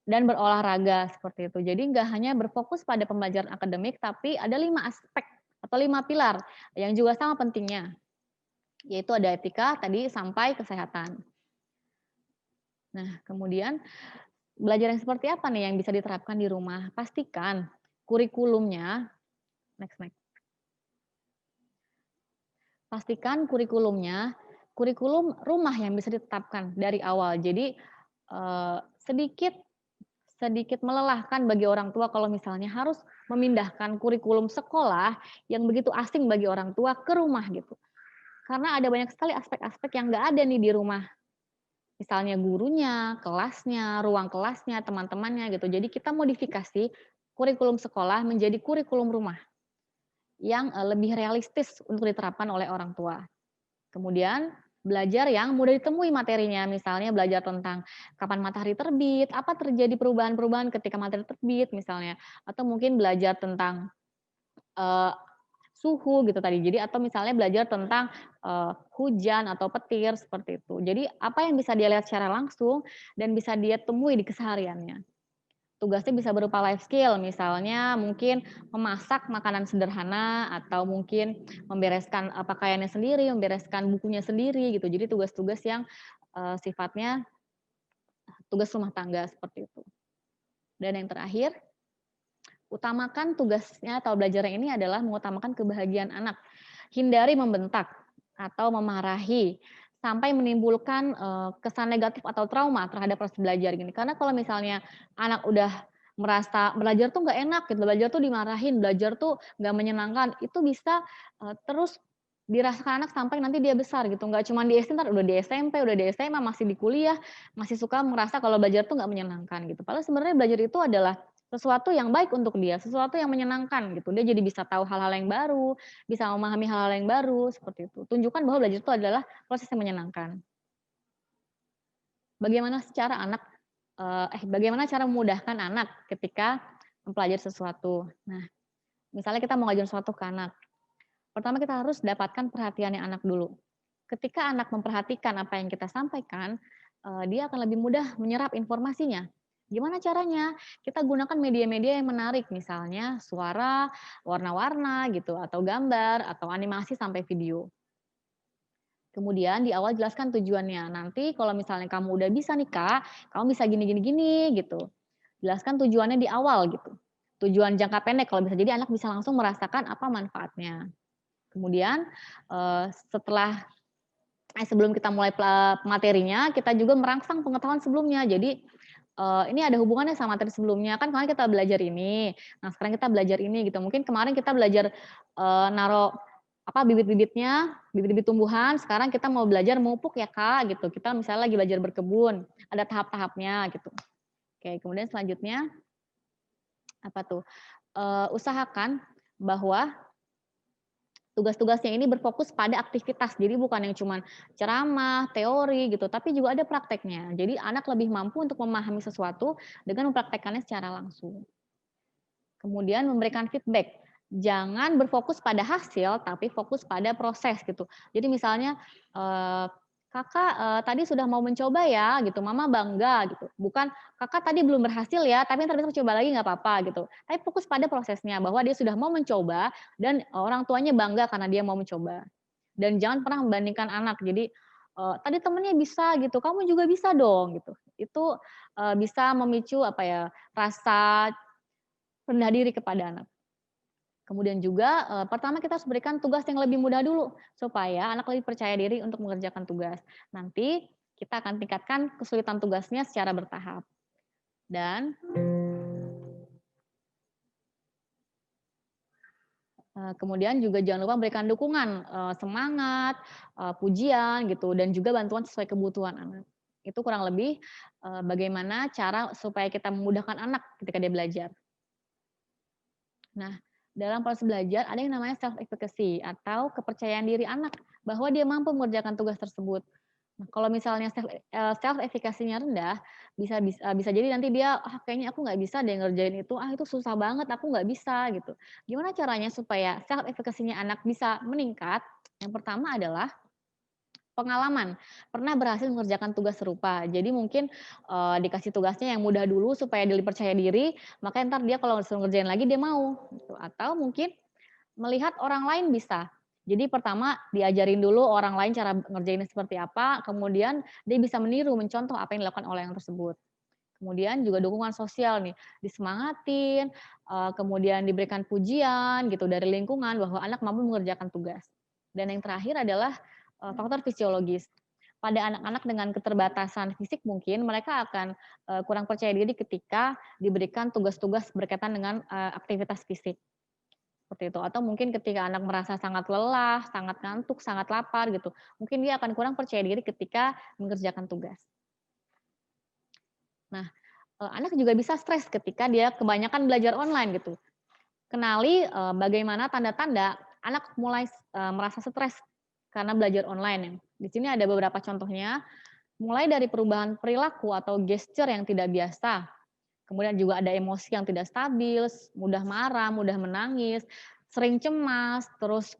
Dan berolahraga seperti itu. Jadi nggak hanya berfokus pada pembelajaran akademik, tapi ada 5 aspek atau 5 pilar yang juga sama pentingnya, yaitu ada etika tadi sampai kesehatan. Nah, kemudian belajar yang seperti apa nih yang bisa diterapkan di rumah? Pastikan kurikulumnya, next. Pastikan kurikulum rumah yang bisa ditetapkan dari awal. Jadi sedikit melelahkan bagi orang tua kalau misalnya harus memindahkan kurikulum sekolah yang begitu asing bagi orang tua ke rumah gitu. Karena ada banyak sekali aspek-aspek yang nggak ada nih di rumah. Misalnya gurunya, kelasnya, ruang kelasnya, teman-temannya gitu. Jadi kita modifikasi kurikulum sekolah menjadi kurikulum rumah yang lebih realistis untuk diterapkan oleh orang tua. Kemudian belajar yang mudah ditemui materinya, misalnya belajar tentang kapan matahari terbit, apa terjadi perubahan-perubahan ketika matahari terbit misalnya, atau mungkin belajar tentang suhu gitu tadi. Jadi atau misalnya belajar tentang hujan atau petir seperti itu. Jadi apa yang bisa dia lihat secara langsung dan bisa dia temui di kesehariannya. Tugasnya bisa berupa life skill, misalnya mungkin memasak makanan sederhana atau mungkin membereskan pakaiannya sendiri, membereskan bukunya sendiri gitu. Jadi tugas-tugas yang sifatnya tugas rumah tangga seperti itu. Dan yang terakhir, utamakan tugasnya atau belajarnya ini adalah mengutamakan kebahagiaan anak. Hindari membentak atau memarahi sampai menimbulkan kesan negatif atau trauma terhadap proses belajar gini. Karena kalau misalnya anak udah merasa belajar tuh nggak enak gitu, belajar tuh dimarahin, belajar tuh nggak menyenangkan, itu bisa terus dirasakan anak sampai nanti dia besar gitu. Nggak cuma di SD, ntar udah di SMP, udah di SMA, masih di kuliah, masih suka merasa kalau belajar tuh nggak menyenangkan gitu. Padahal sebenarnya belajar itu adalah sesuatu yang baik untuk dia, sesuatu yang menyenangkan gitu. Dia jadi bisa tahu hal-hal yang baru, bisa memahami hal-hal yang baru, seperti itu. Tunjukkan bahwa belajar itu adalah proses yang menyenangkan. Bagaimana cara memudahkan anak ketika mempelajari sesuatu. Nah, misalnya kita mau ngajarin sesuatu ke anak. Pertama kita harus dapatkan perhatiannya anak dulu. Ketika anak memperhatikan apa yang kita sampaikan, dia akan lebih mudah menyerap informasinya. Gimana caranya? Kita gunakan media-media yang menarik, misalnya suara, warna-warna gitu, atau gambar, atau animasi sampai video. Kemudian di awal jelaskan tujuannya. Nanti kalau misalnya kamu udah bisa nih Kak, kamu bisa gini gitu. Jelaskan tujuannya di awal gitu. Tujuan jangka pendek kalau bisa, jadi anak bisa langsung merasakan apa manfaatnya. Kemudian sebelum kita mulai materinya, kita juga merangsang pengetahuan sebelumnya. Jadi ini ada hubungannya sama materi sebelumnya. Kan kemarin kita belajar ini, nah sekarang kita belajar ini gitu. Mungkin kemarin kita belajar naruh bibit-bibit tumbuhan, sekarang kita mau belajar memupuk ya Kak gitu. Kita misalnya lagi belajar berkebun, ada tahap-tahapnya gitu. Oke, kemudian selanjutnya apa tuh? Usahakan bahwa tugas-tugasnya ini berfokus pada aktivitas, jadi bukan yang cuma ceramah, teori gitu, tapi juga ada prakteknya. Jadi anak lebih mampu untuk memahami sesuatu dengan mempraktekkannya secara langsung. Kemudian memberikan feedback. Jangan berfokus pada hasil, tapi fokus pada proses gitu. Jadi misalnya, Kakak tadi sudah mau mencoba ya gitu, mama bangga gitu. Bukan Kakak tadi belum berhasil ya, tapi ntar besok coba lagi nggak apa-apa gitu. Tapi fokus pada prosesnya bahwa dia sudah mau mencoba dan orang tuanya bangga karena dia mau mencoba. Dan jangan pernah membandingkan anak. Jadi tadi temennya bisa gitu, kamu juga bisa dong gitu. Itu bisa memicu rasa rendah diri kepada anak. Kemudian juga pertama kita harus berikan tugas yang lebih mudah dulu supaya anak lebih percaya diri untuk mengerjakan tugas. Nanti kita akan tingkatkan kesulitan tugasnya secara bertahap. Dan kemudian juga jangan lupa berikan dukungan, semangat, pujian gitu dan juga bantuan sesuai kebutuhan anak. Itu kurang lebih bagaimana cara supaya kita memudahkan anak ketika dia belajar. Nah, dalam proses belajar ada yang namanya self efficacy atau kepercayaan diri anak bahwa dia mampu mengerjakan tugas tersebut. Nah, kalau misalnya self efficacy-nya rendah, bisa jadi nanti dia, "Ah, kayaknya aku nggak bisa deh ngerjain itu, ah itu susah banget, aku nggak bisa," gitu. Gimana caranya supaya self efficacy-nya anak bisa meningkat? Yang pertama adalah pengalaman, pernah berhasil mengerjakan tugas serupa. Jadi mungkin, dikasih tugasnya yang mudah dulu supaya dia percaya diri, makanya entar dia kalau disuruh ngerjain lagi dia mau, gitu. Atau mungkin melihat orang lain bisa. Jadi pertama diajarin dulu orang lain cara ngerjainnya seperti apa, kemudian dia bisa meniru, mencontoh apa yang dilakukan oleh yang tersebut. Kemudian juga dukungan sosial nih, disemangatin, kemudian diberikan pujian gitu dari lingkungan bahwa anak mampu mengerjakan tugas. Dan yang terakhir adalah, faktor fisiologis. Pada anak-anak dengan keterbatasan fisik mungkin mereka akan, kurang percaya diri ketika diberikan tugas-tugas berkaitan dengan, aktivitas fisik. Seperti itu, atau mungkin ketika anak merasa sangat lelah, sangat ngantuk, sangat lapar gitu, mungkin dia akan kurang percaya diri ketika mengerjakan tugas. Nah, anak juga bisa stres ketika dia kebanyakan belajar online gitu. Kenali, bagaimana tanda-tanda anak mulai, merasa stres karena belajar online ya. Di sini ada beberapa contohnya, mulai dari perubahan perilaku atau gesture yang tidak biasa, kemudian juga ada emosi yang tidak stabil, mudah marah, mudah menangis, sering cemas, terus,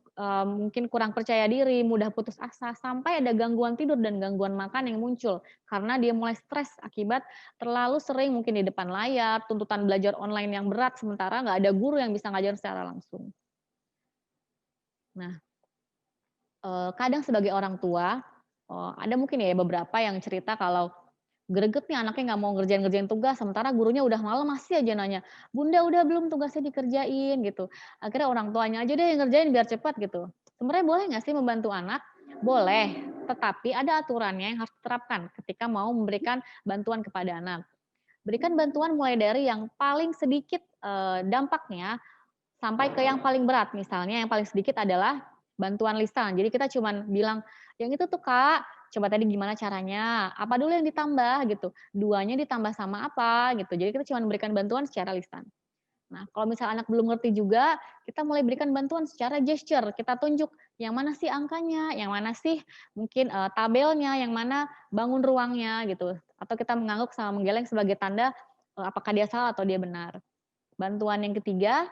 mungkin kurang percaya diri, mudah putus asa, sampai ada gangguan tidur dan gangguan makan yang muncul, karena dia mulai stres akibat terlalu sering mungkin di depan layar, tuntutan belajar online yang berat, sementara nggak ada guru yang bisa ngajar secara langsung. Nah, kadang sebagai orang tua, ada mungkin ya beberapa yang cerita kalau greget nih anaknya nggak mau ngerjain-ngerjain tugas, sementara gurunya udah malam masih aja nanya, "Bunda udah belum tugasnya dikerjain?" Gitu. Akhirnya orang tuanya aja deh yang ngerjain biar cepat gitu. Sebenarnya boleh nggak sih membantu anak? Boleh, tetapi ada aturannya yang harus diterapkan ketika mau memberikan bantuan kepada anak. Berikan bantuan mulai dari yang paling sedikit, dampaknya sampai ke yang paling berat. Misalnya yang paling sedikit adalah bantuan lisan. Jadi kita cuman bilang, "Yang itu tuh Kak, coba tadi gimana caranya? Apa dulu yang ditambah?" Gitu. "2-nya ditambah sama apa?" Gitu. Jadi kita cuma memberikan bantuan secara lisan. Nah, kalau misal anak belum ngerti juga, kita mulai berikan bantuan secara gesture. Kita tunjuk yang mana sih angkanya, yang mana sih mungkin, tabelnya, yang mana bangun ruangnya gitu. Atau kita mengangguk sama menggeleng sebagai tanda, apakah dia salah atau dia benar. Bantuan yang ketiga,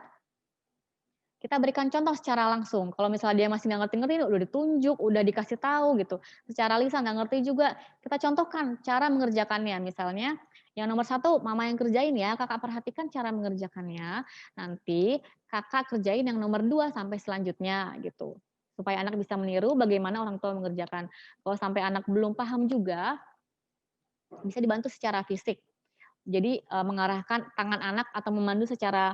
kita berikan contoh secara langsung. Kalau misalnya dia masih nggak ngerti-ngerti, udah ditunjuk, udah dikasih tahu gitu. Secara lisan nggak ngerti juga, kita contohkan cara mengerjakannya. Misalnya, yang nomor satu, mama yang kerjain ya, kakak perhatikan cara mengerjakannya. Nanti kakak kerjain yang nomor dua sampai selanjutnya gitu. Supaya anak bisa meniru bagaimana orang tua mengerjakan. Kalau sampai anak belum paham juga, bisa dibantu secara fisik. Jadi, mengarahkan tangan anak atau memandu secara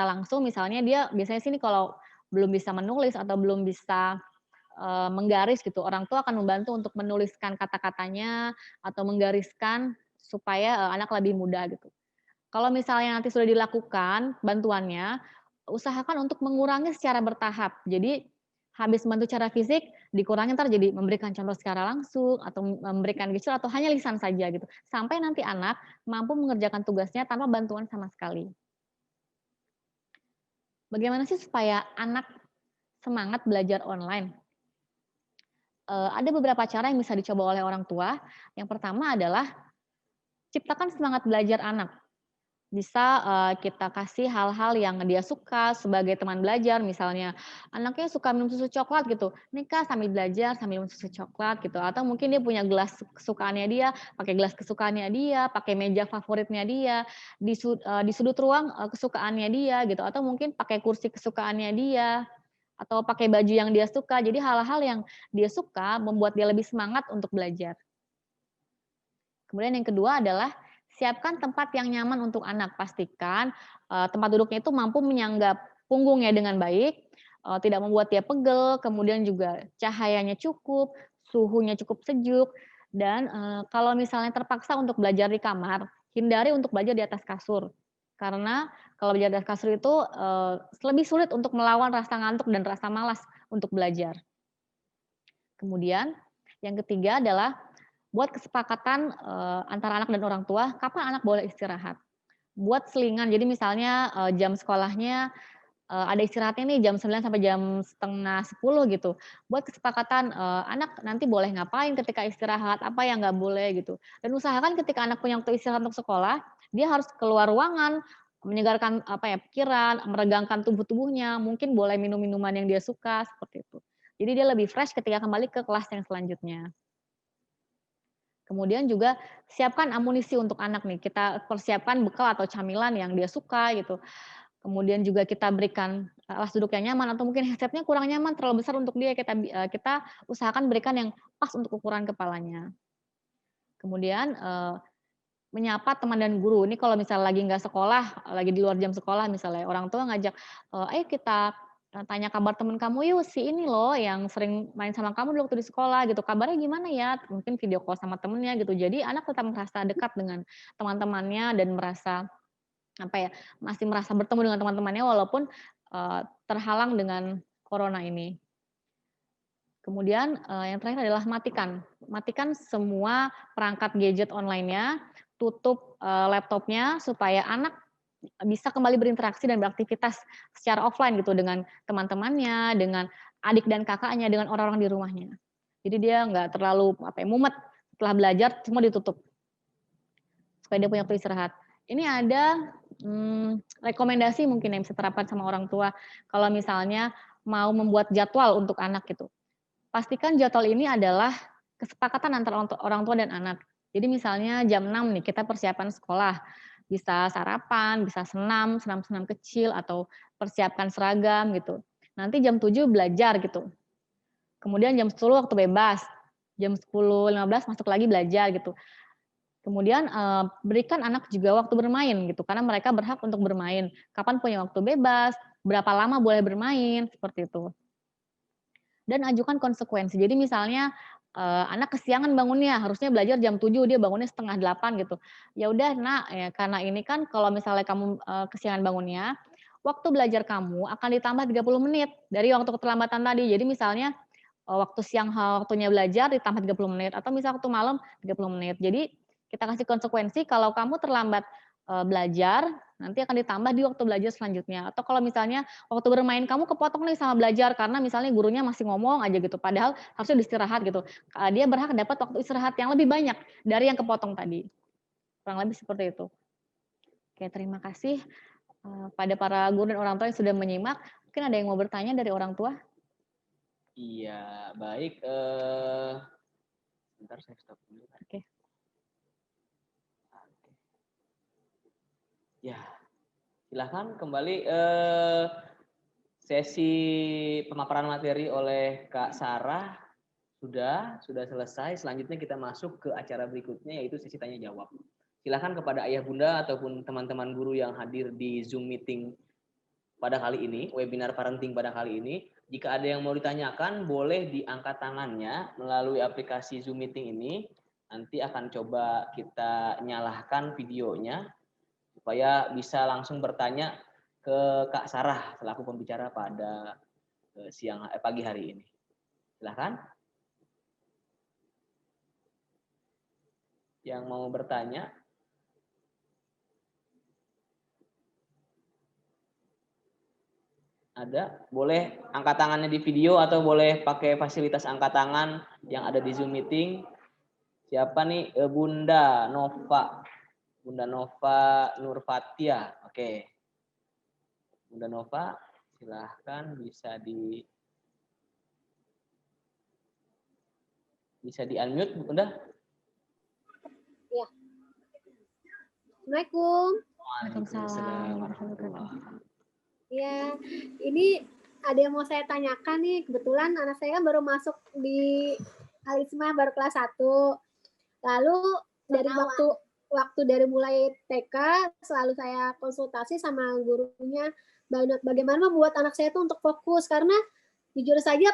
langsung misalnya dia biasanya sini kalau belum bisa menulis atau belum bisa, menggaris gitu, orang tua akan membantu untuk menuliskan kata-katanya atau menggariskan supaya, anak lebih mudah gitu. Kalau misalnya nanti sudah dilakukan bantuannya, usahakan untuk mengurangi secara bertahap. Jadi, habis bantu secara fisik, dikurangi entar jadi memberikan contoh secara langsung, atau memberikan gesture, atau hanya lisan saja gitu. Sampai nanti anak mampu mengerjakan tugasnya tanpa bantuan sama sekali. Bagaimana sih supaya anak semangat belajar online? Ada beberapa cara yang bisa dicoba oleh orang tua. Yang pertama adalah ciptakan semangat belajar anak. Bisa, kita kasih hal-hal yang dia suka sebagai teman belajar, misalnya anaknya suka minum susu coklat gitu, "Nih Kak, sambil belajar sambil minum susu coklat," gitu. Atau mungkin dia punya gelas kesukaannya dia, pakai gelas kesukaannya dia, pakai meja favoritnya dia, di sudut ruang, kesukaannya dia gitu, atau mungkin pakai kursi kesukaannya dia, atau pakai baju yang dia suka. Jadi hal-hal yang dia suka membuat dia lebih semangat untuk belajar. Kemudian yang kedua adalah siapkan tempat yang nyaman untuk anak. Pastikan, tempat duduknya itu mampu menyanggap punggungnya dengan baik, tidak membuat dia pegel, kemudian juga cahayanya cukup, suhunya cukup sejuk, dan, kalau misalnya terpaksa untuk belajar di kamar, hindari untuk belajar di atas kasur. Karena kalau belajar di atas kasur itu, lebih sulit untuk melawan rasa ngantuk dan rasa malas untuk belajar. Kemudian yang ketiga adalah buat kesepakatan, antara anak dan orang tua, kapan anak boleh istirahat. Buat selingan, jadi misalnya, jam sekolahnya ada istirahatnya nih jam 9 sampai jam setengah 10 gitu. Buat kesepakatan, anak nanti boleh ngapain ketika istirahat, apa yang nggak boleh gitu. Dan usahakan ketika anak punya waktu istirahat untuk sekolah, dia harus keluar ruangan, menyegarkan apa ya, pikiran, meregangkan tubuhnya, mungkin boleh minum minuman yang dia suka, seperti itu. Jadi dia lebih fresh ketika kembali ke kelas yang selanjutnya. Kemudian juga siapkan amunisi untuk anak nih, kita persiapkan bekal atau camilan yang dia suka gitu. Kemudian juga kita berikan alas duduk yang nyaman atau mungkin headset-nya kurang nyaman, terlalu besar untuk dia, kita usahakan berikan yang pas untuk ukuran kepalanya. Kemudian, menyapa teman dan guru, ini kalau misalnya lagi nggak sekolah, lagi di luar jam sekolah misalnya, orang tua ngajak, "Ayo kita, tanya kabar teman kamu yuk, si ini loh yang sering main sama kamu dulu waktu di sekolah gitu, kabarnya gimana ya?" Mungkin video call sama temennya gitu. Jadi anak tetap merasa dekat dengan teman-temannya dan merasa, apa ya, masih merasa bertemu dengan teman-temannya walaupun, terhalang dengan corona ini. Kemudian, yang terakhir adalah matikan semua perangkat gadget online-nya, tutup, laptopnya supaya anak bisa kembali berinteraksi dan beraktivitas secara offline gitu dengan teman-temannya, dengan adik dan kakaknya, dengan orang-orang di rumahnya. Jadi dia nggak terlalu apa ya, mumet setelah belajar semua ditutup, supaya dia punya waktu istirahat. Ini ada, rekomendasi mungkin yang bisa diterapkan sama orang tua, kalau misalnya mau membuat jadwal untuk anak gitu. Pastikan jadwal ini adalah kesepakatan antara orang tua dan anak. Jadi misalnya jam 6 nih kita persiapan sekolah, bisa sarapan, bisa senam-senam kecil atau persiapkan seragam gitu. Nanti jam 7 belajar gitu. Kemudian jam 10 waktu bebas, jam 10.15 masuk lagi belajar gitu. Kemudian, berikan anak juga waktu bermain gitu, karena mereka berhak untuk bermain. Kapan punya waktu bebas, berapa lama boleh bermain, seperti itu. Dan ajukan konsekuensi. Jadi misalnya, anak kesiangan bangunnya, harusnya belajar jam 7, dia bangunnya setengah 8 gitu. Ya udah Nak, ya karena ini kan kalau misalnya kamu, kesiangan bangunnya, waktu belajar kamu akan ditambah 30 menit dari waktu keterlambatan tadi. Jadi misalnya, waktu siang waktunya belajar ditambah 30 menit atau misal waktu malam 30 menit. Jadi kita kasih konsekuensi kalau kamu terlambat, belajar, nanti akan ditambah di waktu belajar selanjutnya. Atau kalau misalnya waktu bermain kamu kepotong nih sama belajar karena misalnya gurunya masih ngomong aja gitu, padahal harusnya istirahat gitu. Dia berhak dapat waktu istirahat yang lebih banyak dari yang kepotong tadi. Kurang lebih seperti itu. Oke, terima kasih, pada para guru dan orang tua yang sudah menyimak. Mungkin ada yang mau bertanya dari orang tua? Iya, baik. Sebentar saya stop dulu. Oke. Ya, silahkan kembali sesi pemaparan materi oleh Kak Sarah sudah selesai. Selanjutnya kita masuk ke acara berikutnya yaitu sesi tanya jawab. Silahkan kepada ayah bunda ataupun teman-teman guru yang hadir di Zoom meeting pada kali ini, webinar parenting pada kali ini. Jika ada yang mau ditanyakan, boleh diangkat tangannya melalui aplikasi Zoom meeting ini. Nanti akan coba kita nyalakan videonya supaya bisa langsung bertanya ke Kak Sarah selaku pembicara pada pagi hari ini. Silahkan. Yang mau bertanya. Ada, boleh angkat tangannya di video atau boleh pakai fasilitas angkat tangan yang ada di Zoom meeting. Siapa nih? Bunda Nova Nurfatia. Oke. Bunda Nova, silahkan bisa di unmute, Bunda. Ya. Assalamualaikum. Waalaikumsalam. Ya, ini ada yang mau saya tanyakan nih. Kebetulan anak saya baru masuk di Alisma, baru kelas 1. Lalu dari waktu dari mulai TK selalu saya konsultasi sama gurunya bagaimana membuat anak saya itu untuk fokus, karena jujur saja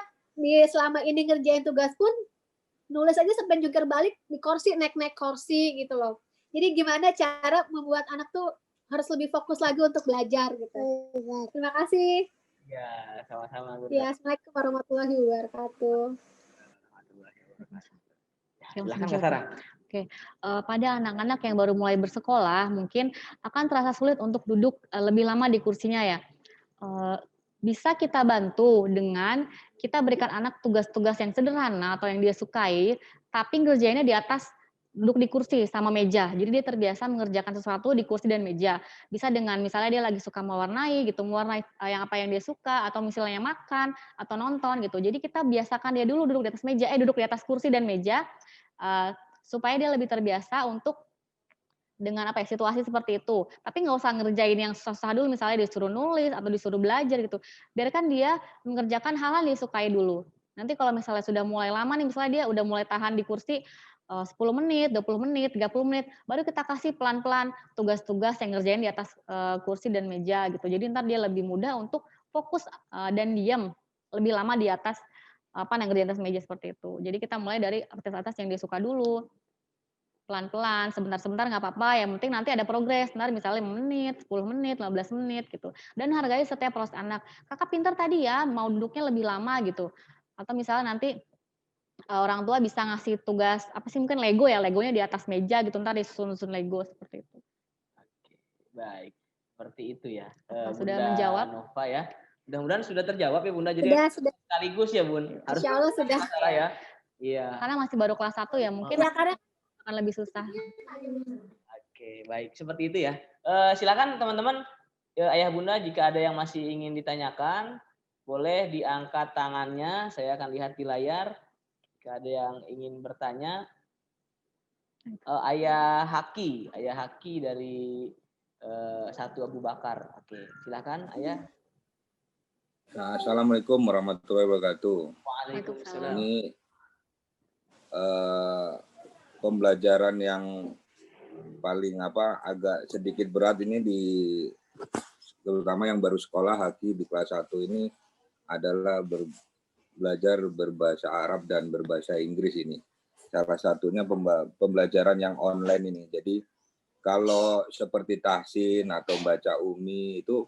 selama ini ngerjain tugas pun nulis aja sampai jungkir balik di kursi, naik kursi gitu loh. Jadi gimana cara membuat anak tuh harus lebih fokus lagi untuk belajar gitu. Terima kasih. Ya, sama-sama. Ya, assalamualaikum warahmatullahi wabarakatuh. Silahkan Kak Sarah. Oke, pada anak-anak yang baru mulai bersekolah mungkin akan terasa sulit untuk duduk lebih lama di kursinya ya. bisa kita bantu dengan kita berikan anak tugas-tugas yang sederhana atau yang dia sukai, tapi ngerjainnya di atas duduk di kursi sama meja. Jadi dia terbiasa mengerjakan sesuatu di kursi dan meja. Bisa dengan misalnya dia lagi suka mewarnai gitu, mewarnai yang apa yang dia suka, atau misalnya makan atau nonton gitu. Jadi kita biasakan dia dulu duduk di atas meja, duduk di atas kursi dan meja, supaya dia lebih terbiasa untuk dengan apa ya, situasi seperti itu. Tapi nggak usah ngerjain yang susah-susah dulu, misalnya disuruh nulis atau disuruh belajar gitu. Biarkan dia mengerjakan hal-hal yang disukai dulu. Nanti kalau misalnya sudah mulai lama nih, misalnya dia udah mulai tahan di kursi 10 menit, 20 menit, 30 menit, baru kita kasih pelan-pelan tugas-tugas yang ngerjain di atas kursi dan meja gitu. Jadi ntar dia lebih mudah untuk fokus dan diam lebih lama di atas yang ngerjain atas meja seperti itu. Jadi kita mulai dari aktivitas yang dia suka dulu. Pelan-pelan, sebentar-sebentar nggak apa-apa, yang penting nanti ada progres, ntar misalnya 5 menit, 10 menit, 15 menit gitu. Dan hargai setiap proses anak. Kakak pintar tadi ya, mau duduknya lebih lama gitu. Atau misalnya nanti orang tua bisa ngasih tugas, apa sih mungkin Lego ya, Legonya di atas meja gitu, ntar disusun-susun Lego seperti itu. Oke, baik. Seperti itu ya. Sudah Bunda menjawab? Nova ya. Mudah-mudahan sudah terjawab ya Bunda. Jadi Sudah. sekaligus ya Bun. Harus Insya Allah sudah. masalah ya. Iya. Karena masih baru kelas 1 ya, mungkin akan lebih susah. Oke, baik. Seperti itu ya. Silakan teman-teman, Ayah Bunda, jika ada yang masih ingin ditanyakan, boleh diangkat tangannya. Saya akan lihat di layar. Jika ada yang ingin bertanya, Ayah Haki dari Satu Abu Bakar. Oke, silakan Ayah. Assalamualaikum warahmatullahi wabarakatuh. Waalaikumsalam. Ini pembelajaran yang paling agak sedikit berat ini terutama yang baru sekolah Haki di kelas 1 ini adalah belajar berbahasa Arab dan berbahasa Inggris ini. Salah satunya pembelajaran yang online ini. Jadi kalau seperti tahsin atau baca umi itu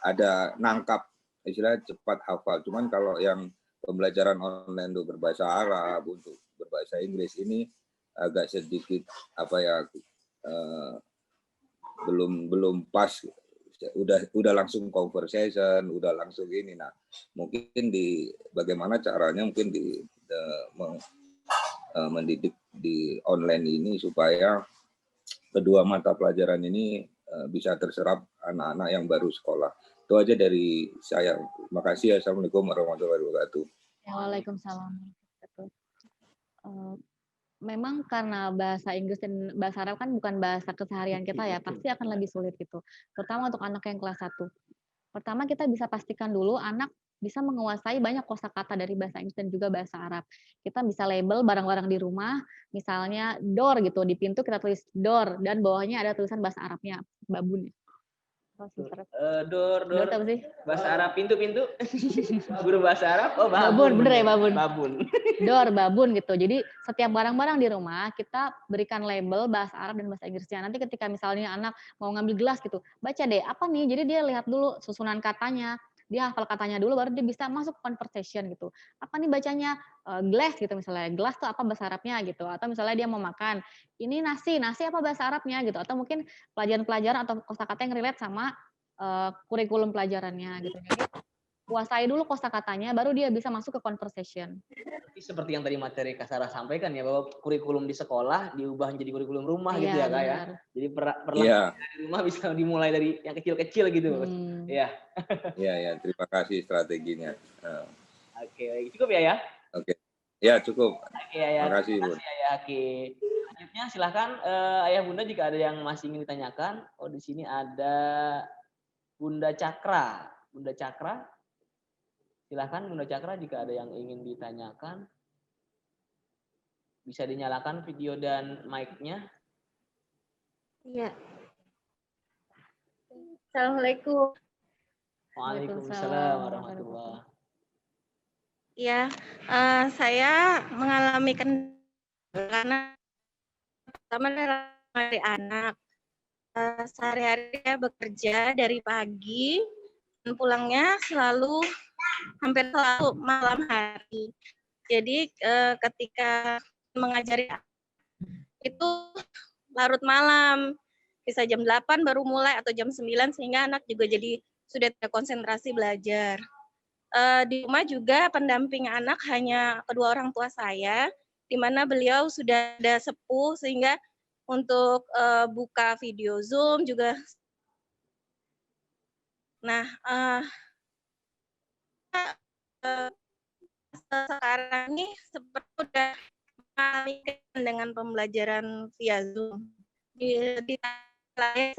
ada nangkap, istilahnya cepat hafal. Cuman kalau yang pembelajaran online untuk berbahasa Arab, untuk berbahasa Inggris ini agak sedikit belum pas. Udah langsung conversation, udah langsung ini. Nah, mungkin bagaimana caranya mungkin mendidik di online ini supaya kedua mata pelajaran ini bisa terserap anak-anak yang baru sekolah. Itu aja dari saya. Terima kasih. Assalamualaikum warahmatullahi wabarakatuh. Waalaikumsalam. Memang karena bahasa Inggris dan bahasa Arab kan bukan bahasa keseharian kita ya, pasti akan lebih sulit gitu. Terutama untuk anak yang kelas 1. Pertama kita bisa pastikan dulu anak bisa menguasai banyak kosakata dari bahasa Inggris dan juga bahasa Arab. Kita bisa label barang-barang di rumah, misalnya door gitu, di pintu kita tulis door dan bawahnya ada tulisan bahasa Arabnya, babun. Door apa sih? Bahasa Arab pintu. Guru bahasa Arab. Oh, babun, bener ya babun. Babun. Door, babun gitu. Jadi setiap barang-barang di rumah kita berikan label bahasa Arab dan bahasa Inggrisnya. Nanti ketika misalnya anak mau ngambil gelas gitu, baca deh apa nih. Jadi dia lihat dulu susunan katanya. Dia hafal katanya dulu baru dia bisa masuk conversation gitu. Apa nih bacanya glass gitu misalnya. Glass tuh apa bahasa Arabnya gitu. Atau misalnya dia mau makan, ini nasi apa bahasa Arabnya gitu. Atau mungkin pelajaran-pelajaran atau kosakata yang relate sama kurikulum pelajarannya gitu. Jadi kuasai dulu kosakatanya baru dia bisa masuk ke conversation. Seperti yang tadi materi Kak Sarah sampaikan ya, bahwa kurikulum di sekolah diubah menjadi kurikulum rumah gitu ya Kak ya. Jadi perlahan di rumah bisa dimulai dari yang kecil-kecil gitu. Iya. Iya, terima kasih strateginya. Oke, cukup ya? Oke. Ya, cukup. Oke, ya. Terima kasih, Bun. Oke. Selanjutnya silahkan Ayah Bunda jika ada yang masih ingin ditanyakan. Oh, di sini ada Bunda Cakra. Bunda Cakra. Silahkan Bunda Cakra jika ada yang ingin ditanyakan. Bisa dinyalakan video dan mic-nya. Iya. Assalamualaikum. Waalaikumsalam warahmatullahi. Ya, saya mengalami kendala pertama dari anak. Sehari-hari bekerja dari pagi dan pulangnya hampir selalu malam hari. Jadi ketika mengajari itu larut malam, bisa jam 8 baru mulai atau jam 9 sehingga anak juga jadi sudah tidak konsentrasi belajar. Di rumah juga pendamping anak hanya kedua orang tua saya, di mana beliau sudah ada sepuh sehingga untuk buka video Zoom juga. Nah, sekarang ini seperti udah mengalihkan dengan pembelajaran via Zoom. Di lain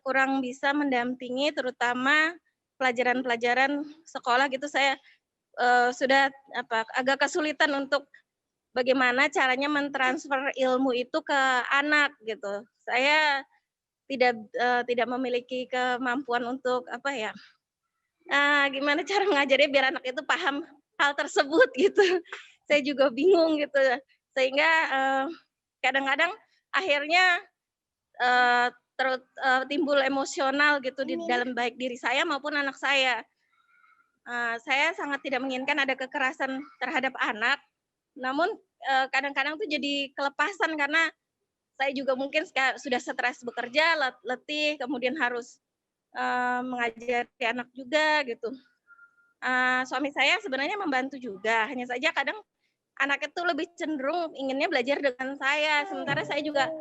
kurang bisa mendampingi terutama pelajaran-pelajaran sekolah gitu, saya sudah agak kesulitan untuk bagaimana caranya mentransfer ilmu itu ke anak gitu. Saya tidak memiliki kemampuan untuk gimana cara ngajarnya biar anak itu paham hal tersebut gitu. Saya juga bingung gitu. Sehingga kadang-kadang akhirnya timbul emosional gitu di dalam baik diri saya maupun anak saya. Saya sangat tidak menginginkan ada kekerasan terhadap anak. Namun kadang-kadang tuh jadi kelepasan karena saya juga mungkin sudah stres bekerja, letih, kemudian harus mengajari anak juga gitu. Suami saya sebenarnya membantu juga, hanya saja kadang anak itu lebih cenderung inginnya belajar dengan saya, sementara saya juga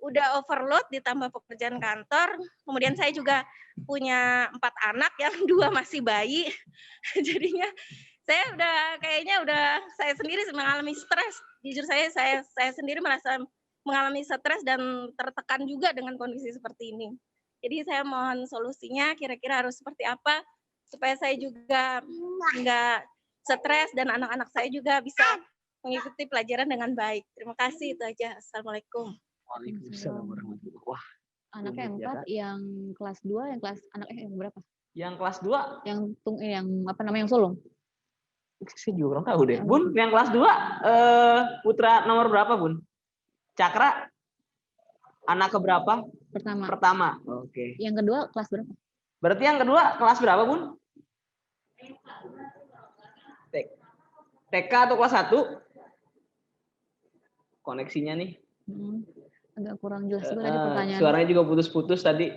udah overload ditambah pekerjaan kantor, kemudian saya juga punya 4 anak yang 2 masih bayi, jadinya saya saya sendiri mengalami stres. Jujur saya sendiri merasa mengalami stres dan tertekan juga dengan kondisi seperti ini. Jadi saya mohon solusinya kira-kira harus seperti apa supaya saya juga nggak stres dan anak-anak saya juga bisa mengikuti pelajaran dengan baik. Terima kasih, itu aja. Assalamualaikum. Waalaikumsalam warahmatullahi wabarakatuh. Wah, Anaknya rumit ya, 4, Kak. yang kelas 2, yang berapa? Yang kelas 2, Yang sulung. saya juga kurang tahu deh. Bun, yang kelas 2 putra nomor berapa, Bun? Cakra anak keberapa? Pertama. Oke. Yang kedua kelas berapa? Berarti yang kedua kelas berapa, Bun? TK atau kelas 1? Koneksinya nih. Agak kurang jelas juga tadi pertanyaan. Suaranya juga putus-putus tadi.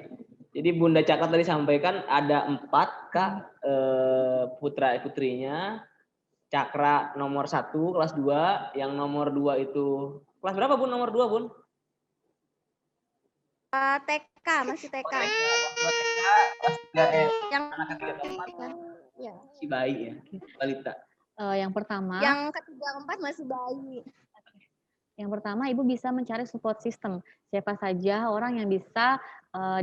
Jadi Bunda Cakra tadi sampaikan ada 4 Kak putra putrinya. Cakra nomor 1 kelas 2, yang nomor 2 itu kelas berapa, Bun? Nomor 2, Bun? TK, masih TK. TK kelas 3 Yang anak ketiga keempat ya. si bayi ya, balita. Yang pertama. Yang ketiga keempat masih bayi. Yang pertama, Ibu bisa mencari support system. Siapa saja orang yang bisa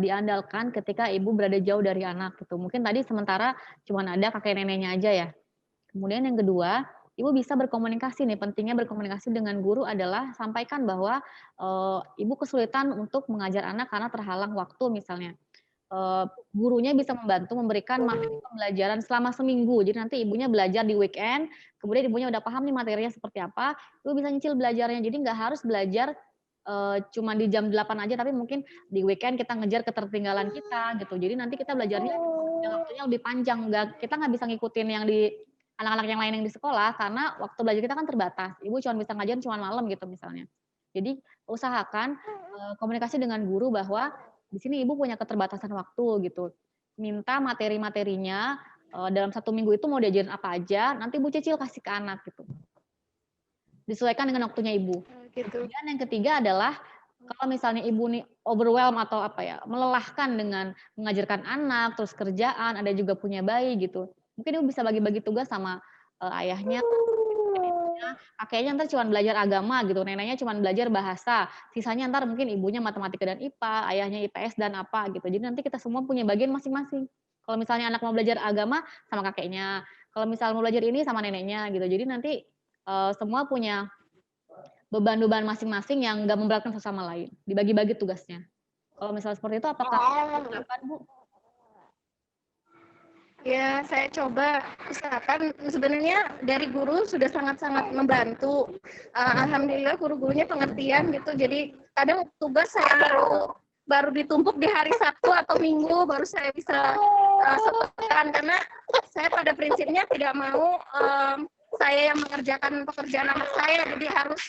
diandalkan ketika Ibu berada jauh dari anak gitu. Mungkin tadi sementara cuma ada kakek neneknya aja ya. Kemudian yang kedua, Ibu bisa berkomunikasi nih. Pentingnya berkomunikasi dengan guru adalah sampaikan bahwa Ibu kesulitan untuk mengajar anak karena terhalang waktu misalnya. Gurunya bisa membantu memberikan materi pembelajaran selama seminggu. Jadi nanti ibunya belajar di weekend, kemudian ibunya udah paham nih materinya seperti apa, ibu bisa nyicil belajarnya. Jadi nggak harus belajar cuma di jam 8 aja, tapi mungkin di weekend kita ngejar ketertinggalan kita gitu. Jadi nanti kita belajarnya waktunya lebih panjang. Kita nggak bisa ngikutin yang di anak-anak yang lain yang di sekolah karena waktu belajar kita kan terbatas. Ibu cuma bisa ngajarin cuma malam gitu misalnya. Jadi usahakan komunikasi dengan guru bahwa di sini ibu punya keterbatasan waktu gitu. Minta materi-materinya dalam 1 minggu itu mau diajarin apa aja, nanti ibu cicil kasih ke anak gitu. Disesuaikan dengan waktunya ibu. Gitu. Kemudian yang ketiga adalah kalau misalnya ibu nih overwhelm atau melelahkan dengan mengajarkan anak, terus kerjaan, ada juga punya bayi gitu. Mungkin ibu bisa bagi-bagi tugas sama ayahnya, kakeknya ntar cuma belajar agama gitu, neneknya cuma belajar bahasa, sisanya ntar mungkin ibunya matematika dan IPA, ayahnya IPS dan apa gitu. Jadi nanti kita semua punya bagian masing-masing. Kalau misalnya anak mau belajar agama sama kakeknya, kalau misalnya mau belajar ini sama neneknya gitu. Jadi nanti semua punya beban-beban masing-masing yang nggak memberatkan satu sama lain. Dibagi-bagi tugasnya. Kalau misalnya seperti itu, apakah apa, Bu? Ya, saya coba usahakan. Sebenarnya dari guru sudah sangat-sangat membantu. Alhamdulillah guru-gurunya pengertian gitu. Jadi kadang tugas saya baru ditumpuk di hari Sabtu atau Minggu baru saya bisa selesaikan, karena saya pada prinsipnya tidak mau saya yang mengerjakan pekerjaan anak saya. Jadi harus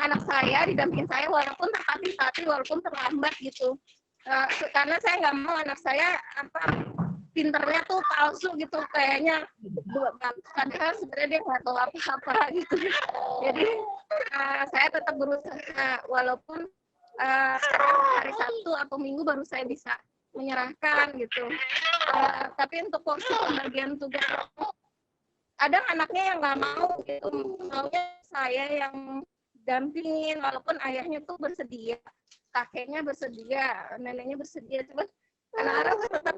anak saya didampingin saya walaupun tertatih-tatih, walaupun terlambat gitu. karena saya nggak mau anak saya pinternya tuh palsu gitu kayaknya, padahal sebenarnya dia nggak tahu apa-apa gitu. Jadi saya tetap berusaha walaupun hari Sabtu atau Minggu baru saya bisa menyerahkan gitu. Tapi untuk porsi pembagian tugas, ada anaknya yang nggak mau gitu, maunya saya yang dampingin walaupun ayahnya tuh bersedia, kakeknya bersedia, neneknya bersedia, cuman anak-anak tuh tetap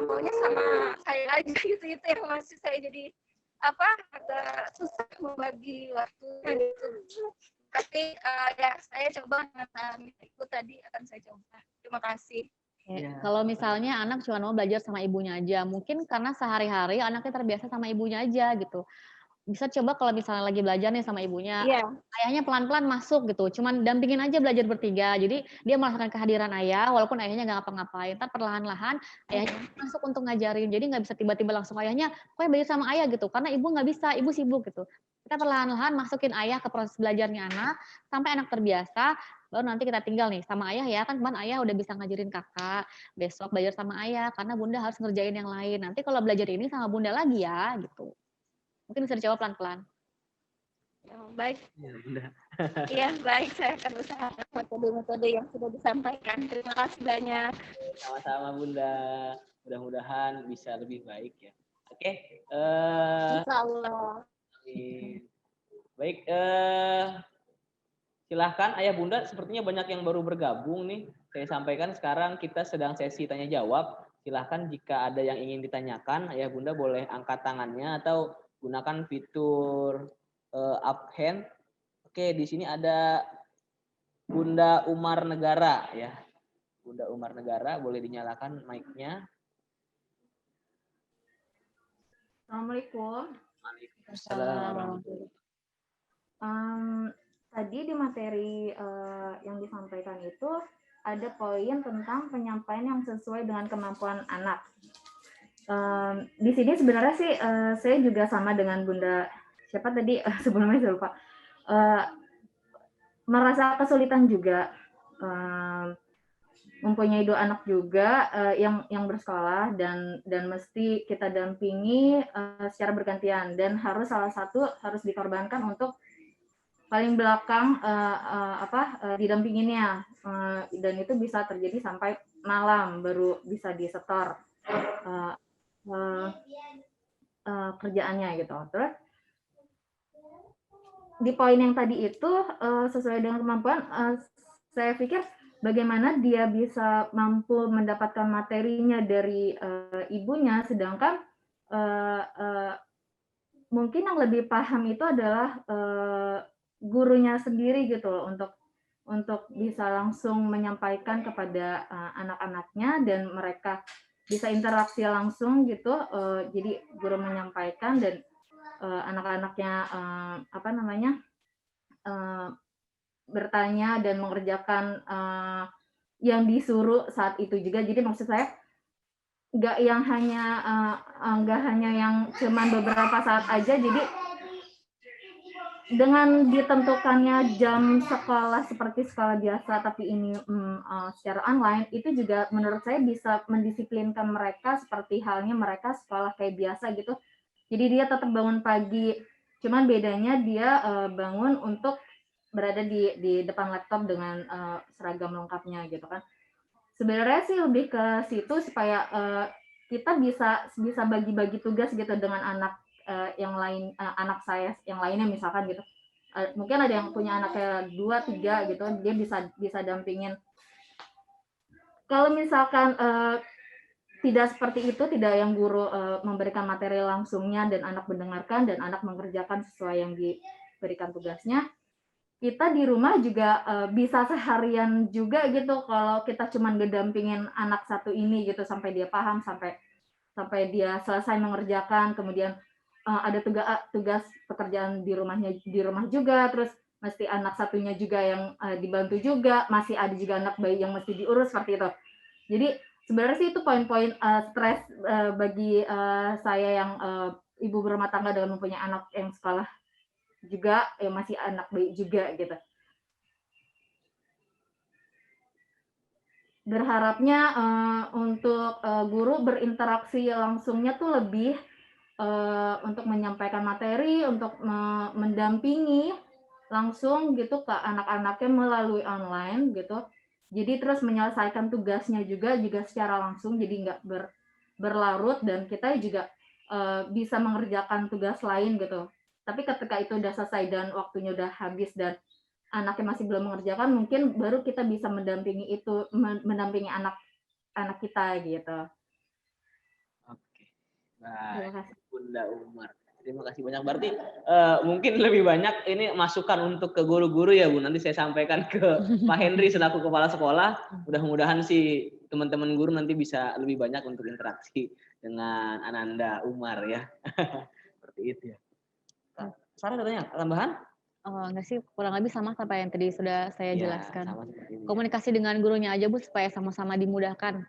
maunya sama saya aja gitu. Itu yang masih saya jadi agak susah membagi waktunya gitu. Tapi ya saya coba dengan itu tadi akan saya coba. Terima kasih. Ya. Kalau misalnya anak cuma mau belajar sama ibunya aja, mungkin karena sehari-hari anaknya terbiasa sama ibunya aja gitu. Bisa coba kalau misalnya lagi belajar nih sama ibunya, ayahnya pelan-pelan masuk gitu, cuman dampingin aja belajar bertiga. Jadi dia merasakan kehadiran ayah, walaupun ayahnya nggak ngapa-ngapain. Ntar perlahan-lahan ayahnya masuk untuk ngajarin. Jadi nggak bisa tiba-tiba langsung ayahnya, kok belajar sama ayah gitu, karena ibu nggak bisa, ibu sibuk gitu. Kita perlahan-lahan masukin ayah ke proses belajarnya anak, sampai anak terbiasa, baru nanti kita tinggal nih sama ayah ya, kan kemarin ayah udah bisa ngajarin kakak, besok belajar sama ayah, karena bunda harus ngerjain yang lain. Nanti kalau belajar ini sama bunda lagi ya, gitu. Mungkin bisa dicoba pelan-pelan. Baik. Ya, Bunda. Iya, baik. Saya akan usaha metode-metode yang sudah disampaikan. Terima kasih banyak. Sama-sama Bunda. Mudah-mudahan bisa lebih baik ya. Oke. Insya Allah. Baik. Silahkan Ayah Bunda. Sepertinya banyak yang baru bergabung nih. Saya sampaikan sekarang kita sedang sesi tanya jawab. Silahkan jika ada yang ingin ditanyakan, Ayah Bunda boleh angkat tangannya atau gunakan fitur up hand. Oke, di sini ada Bunda Umar Negara ya. Bunda Umar Negara, boleh dinyalakan mic-nya. Assalamualaikum. Waalaikumsalam. Tadi di materi yang disampaikan itu ada poin tentang penyampaian yang sesuai dengan kemampuan anak. Di sini sebenarnya sih saya juga sama dengan Bunda siapa tadi sebelumnya saya lupa, merasa kesulitan juga, mempunyai 2 anak juga yang bersekolah dan mesti kita dampingi secara bergantian, dan harus salah satu harus dikorbankan untuk paling belakang didampinginnya, dan itu bisa terjadi sampai malam baru bisa disetor kerjaannya gitu. Terus di poin yang tadi itu sesuai dengan kemampuan, saya pikir bagaimana dia bisa mampu mendapatkan materinya dari ibunya, sedangkan mungkin yang lebih paham itu adalah gurunya sendiri gitu loh, untuk bisa langsung menyampaikan kepada anak-anaknya dan mereka bisa interaksi langsung gitu. Jadi guru menyampaikan dan anak-anaknya bertanya dan mengerjakan yang disuruh saat itu juga. Jadi maksud saya nggak hanya yang cuman beberapa saat aja. Jadi dengan ditentukannya jam sekolah seperti sekolah biasa, tapi ini secara online, itu juga menurut saya bisa mendisiplinkan mereka seperti halnya mereka sekolah kayak biasa gitu. Jadi dia tetap bangun pagi, cuman bedanya dia bangun untuk berada di depan laptop dengan seragam lengkapnya gitu kan. Sebenarnya sih lebih ke situ supaya kita bisa bagi-bagi tugas gitu dengan anak yang lain, anak saya yang lainnya misalkan gitu. Mungkin ada yang punya anaknya 2, 3 gitu, dia bisa dampingin. Kalau misalkan tidak seperti itu, tidak yang guru memberikan materi langsungnya dan anak mendengarkan dan anak mengerjakan sesuai yang diberikan tugasnya, kita di rumah juga bisa seharian juga gitu kalau kita cuma ngedampingin anak satu ini gitu sampai dia paham, sampai dia selesai mengerjakan, kemudian ada tugas pekerjaan di rumah juga, terus mesti anak satunya juga yang dibantu juga, masih ada juga anak bayi yang mesti diurus seperti itu. Jadi sebenarnya sih itu poin-poin stres bagi saya yang ibu berumah tangga dengan mempunyai anak yang sekolah juga, yang masih anak bayi juga gitu. berharapnya untuk guru berinteraksi langsungnya tuh lebih untuk menyampaikan materi, untuk mendampingi langsung gitu ke anak-anaknya melalui online gitu. Jadi terus menyelesaikan tugasnya juga secara langsung, jadi nggak berlarut, dan kita juga bisa mengerjakan tugas lain gitu. Tapi ketika itu udah selesai dan waktunya udah habis dan anaknya masih belum mengerjakan, mungkin baru kita bisa mendampingi anak kita gitu. Oke, baik. Terima kasih. Bunda Umar. Terima kasih banyak. Berarti mungkin lebih banyak ini masukan untuk ke guru-guru ya Bu. Nanti saya sampaikan ke Pak Henry selaku kepala sekolah. Mudah-mudahan sih teman-teman guru nanti bisa lebih banyak untuk interaksi dengan Ananda Umar ya. Seperti itu ya. Sarah ada tanya tambahan? Enggak sih, kurang lebih sama apa yang tadi sudah saya jelaskan. Sama seperti ini. Komunikasi dengan gurunya aja Bu supaya sama-sama dimudahkan.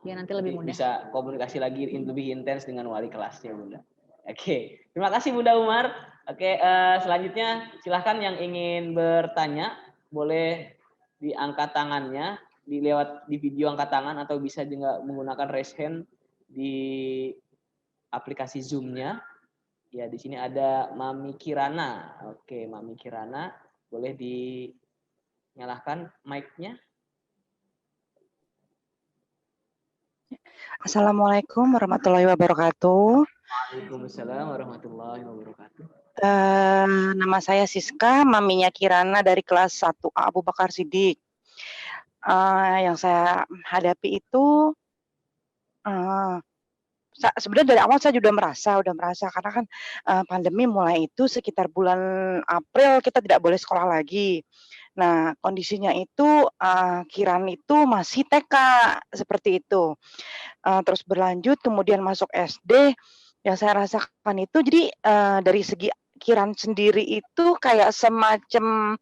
Biar nanti lebih mudah. Bisa komunikasi lagi lebih intens dengan wali kelasnya Bunda. Oke, terima kasih Bunda Umar. Oke, selanjutnya silahkan yang ingin bertanya boleh diangkat tangannya, di video angkat tangan atau bisa juga menggunakan raise hand di aplikasi Zoom-nya. Ya, di sini ada Mami Kirana. Oke, Mami Kirana, boleh dinyalakan mic-nya. Assalamualaikum warahmatullahi wabarakatuh. Waalaikumsalam warahmatullahi wabarakatuh. Nama saya Siska, maminya Kirana dari kelas 1A Abu Bakar Siddiq. Yang saya hadapi itu sebenarnya dari awal saya udah merasa karena kan pandemi mulai itu sekitar bulan April kita tidak boleh sekolah lagi. Nah, kondisinya itu Kiran itu masih TK seperti itu. Terus berlanjut kemudian masuk SD, yang saya rasakan itu jadi dari segi Kiran sendiri itu kayak semacam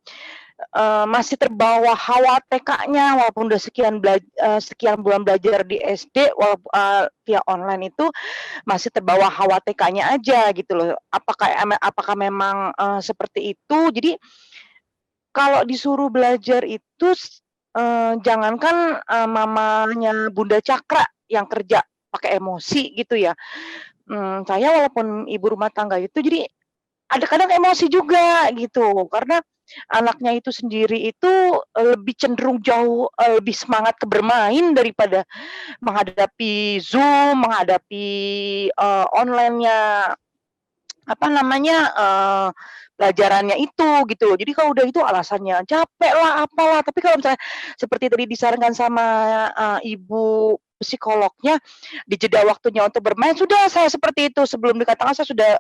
masih terbawa hawa TK-nya walaupun udah sekian bulan belajar di SD via online itu masih terbawa hawa TK-nya aja gitu loh. Apakah memang seperti itu? Jadi kalau disuruh belajar itu jangankan mamanya Bunda Cakra yang kerja pakai emosi gitu ya. Saya walaupun ibu rumah tangga itu jadi ada kadang emosi juga gitu karena anaknya itu sendiri itu lebih cenderung jauh lebih semangat ke bermain daripada menghadapi Zoom, menghadapi online-nya pelajarannya itu gitu. Jadi kalau udah itu alasannya capek lah apalah, tapi kalau misalnya seperti tadi disarankan sama ibu psikolognya di jeda waktunya untuk bermain, sudah saya seperti itu sebelum dikatakan saya sudah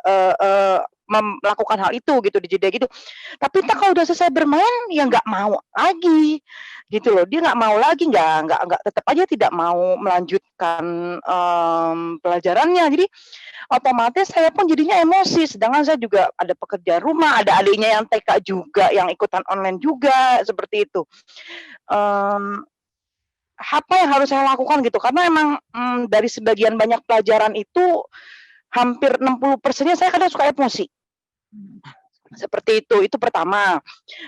melakukan hal itu gitu di jeda gitu. Tapi entah kalau udah selesai bermain ya nggak mau lagi gitu loh, dia nggak mau lagi, nggak tetap aja tidak mau melanjutkan pelajarannya. Jadi otomatis saya pun jadinya emosi, sedangkan saya juga ada pekerjaan rumah, ada adiknya yang TK juga, yang ikutan online juga, seperti itu. Apa yang harus saya lakukan gitu, karena emang dari sebagian banyak pelajaran itu, hampir 60%-nya saya kadang suka emosi. Seperti itu pertama.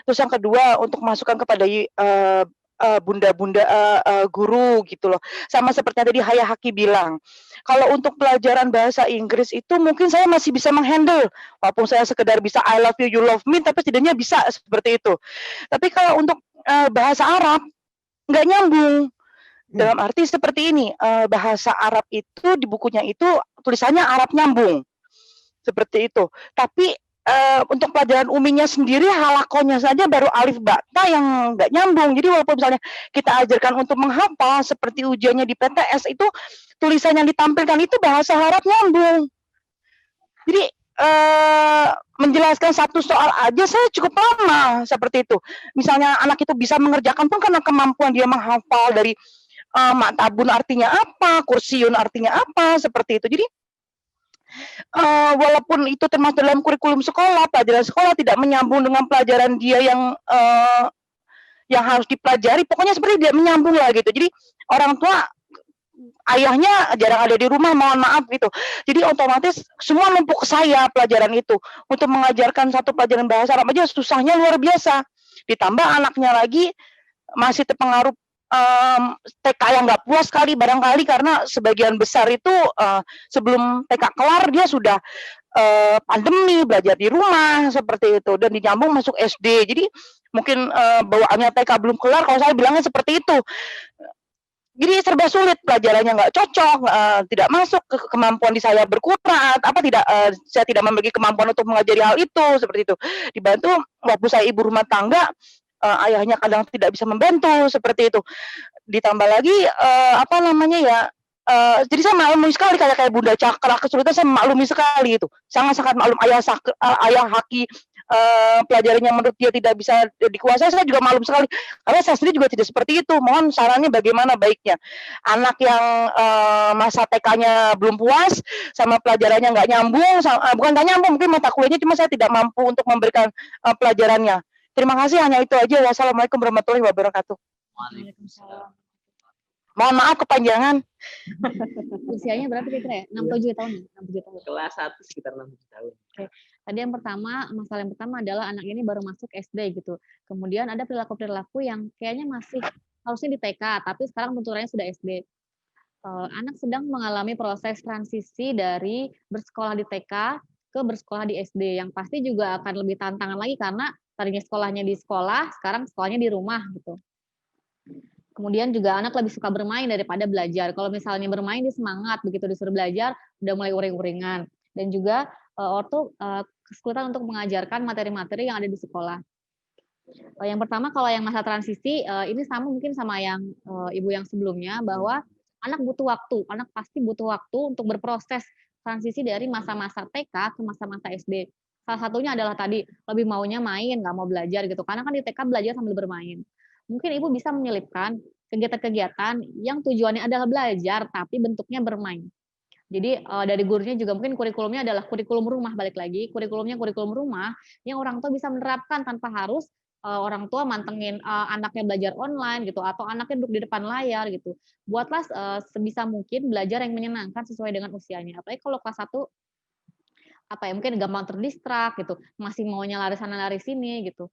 Terus yang kedua, untuk masukan kepada bunda-bunda guru gitu loh. Sama seperti yang tadi Haya Haki bilang, kalau untuk pelajaran bahasa Inggris itu mungkin saya masih bisa menghandle, walaupun saya sekedar bisa I love you, you love me, tapi setidaknya bisa seperti itu. Tapi kalau untuk bahasa Arab nggak nyambung. Dalam arti seperti ini, bahasa Arab itu di bukunya itu tulisannya Arab nyambung, seperti itu. Tapi untuk pelajaran uminya sendiri halakonya saja baru alif bata yang nggak nyambung. Jadi walaupun misalnya kita ajarkan untuk menghafal seperti ujiannya di PTS itu tulisan yang ditampilkan itu bahasa Arab nyambung. Jadi menjelaskan satu soal aja saya cukup lama seperti itu. Misalnya anak itu bisa mengerjakan pun karena kemampuan dia menghafal dari maktabun artinya apa, kursiun artinya apa, seperti itu. Jadi walaupun itu termasuk dalam kurikulum sekolah, pelajaran sekolah tidak menyambung dengan pelajaran dia yang harus dipelajari, pokoknya seperti tidak menyambung lah gitu. Jadi orang tua ayahnya jarang ada di rumah, mohon maaf gitu. Jadi otomatis semua numpuk ke saya pelajaran itu. Untuk mengajarkan satu pelajaran bahasa Arab aja susahnya luar biasa. Ditambah anaknya lagi masih terpengaruh TK yang nggak puas kali barangkali karena sebagian besar itu sebelum TK kelar dia sudah pandemi, belajar di rumah seperti itu dan dinyambung masuk SD. Jadi mungkin bawaannya TK belum kelar, kalau saya bilangnya seperti itu. Jadi serba sulit, pelajarannya nggak cocok, tidak masuk, kemampuan di saya berkurang, saya tidak memiliki kemampuan untuk mengajari hal itu, seperti itu. Dibantu waktu saya ibu rumah tangga, ayahnya kadang tidak bisa membantu, seperti itu. Ditambah lagi, jadi saya maklumi sekali kayak Bunda Cakra, kesulitan saya maklumi sekali itu. Sangat-sangat maklum ayah Haki, pelajarannya menurut dia tidak bisa dikuasai, saya juga maklum sekali. Karena saya sendiri juga tidak seperti itu. Mohon sarannya bagaimana baiknya. Anak yang masa TK-nya belum puas, sama pelajarannya nggak nyambung, bukan nggak nyambung, mungkin mata kuliahnya cuma saya tidak mampu untuk memberikan pelajarannya. Terima kasih, hanya itu aja. Wassalamualaikum warahmatullahi wabarakatuh. Waalaikumsalam. Mohon maaf kepanjangan. Usianya berapa kira-kira ya? 6-7 tahun ya? 6-7 tahun. Kelas 1 sekitar 6 tahun. Oke. Tadi masalah yang pertama adalah anak ini baru masuk SD gitu. Kemudian ada perilaku-perilaku yang kayaknya masih harusnya di TK, tapi sekarang benturannya sudah SD. Anak sedang mengalami proses transisi dari bersekolah di TK ke bersekolah di SD, yang pasti juga akan lebih tantangan lagi karena tadinya sekolahnya di sekolah, sekarang sekolahnya di rumah gitu. Kemudian juga anak lebih suka bermain daripada belajar. Kalau misalnya bermain dia semangat, begitu disuruh belajar udah mulai uring-uringan. Dan juga ortu kesulitan untuk mengajarkan materi-materi yang ada di sekolah. Yang pertama kalau yang masa transisi ini sama mungkin sama yang ibu yang sebelumnya, bahwa anak butuh waktu, anak pasti butuh waktu untuk berproses transisi dari masa-masa TK ke masa-masa SD. Salah satunya adalah tadi lebih maunya main, nggak mau belajar gitu. Karena kan di TK belajar sambil bermain. Mungkin ibu bisa menyelipkan kegiatan-kegiatan yang tujuannya adalah belajar, tapi bentuknya bermain. Jadi dari gurunya juga mungkin kurikulumnya adalah kurikulum rumah, balik lagi, kurikulumnya kurikulum rumah, yang orang tua bisa menerapkan tanpa harus orang tua mantengin anaknya belajar online gitu, atau anaknya duduk di depan layar gitu. Buatlah sebisa mungkin belajar yang menyenangkan sesuai dengan usianya. Apalagi kalau kelas 1, mungkin gampang terdistrak gitu, masih maunya lari sana lari sini gitu.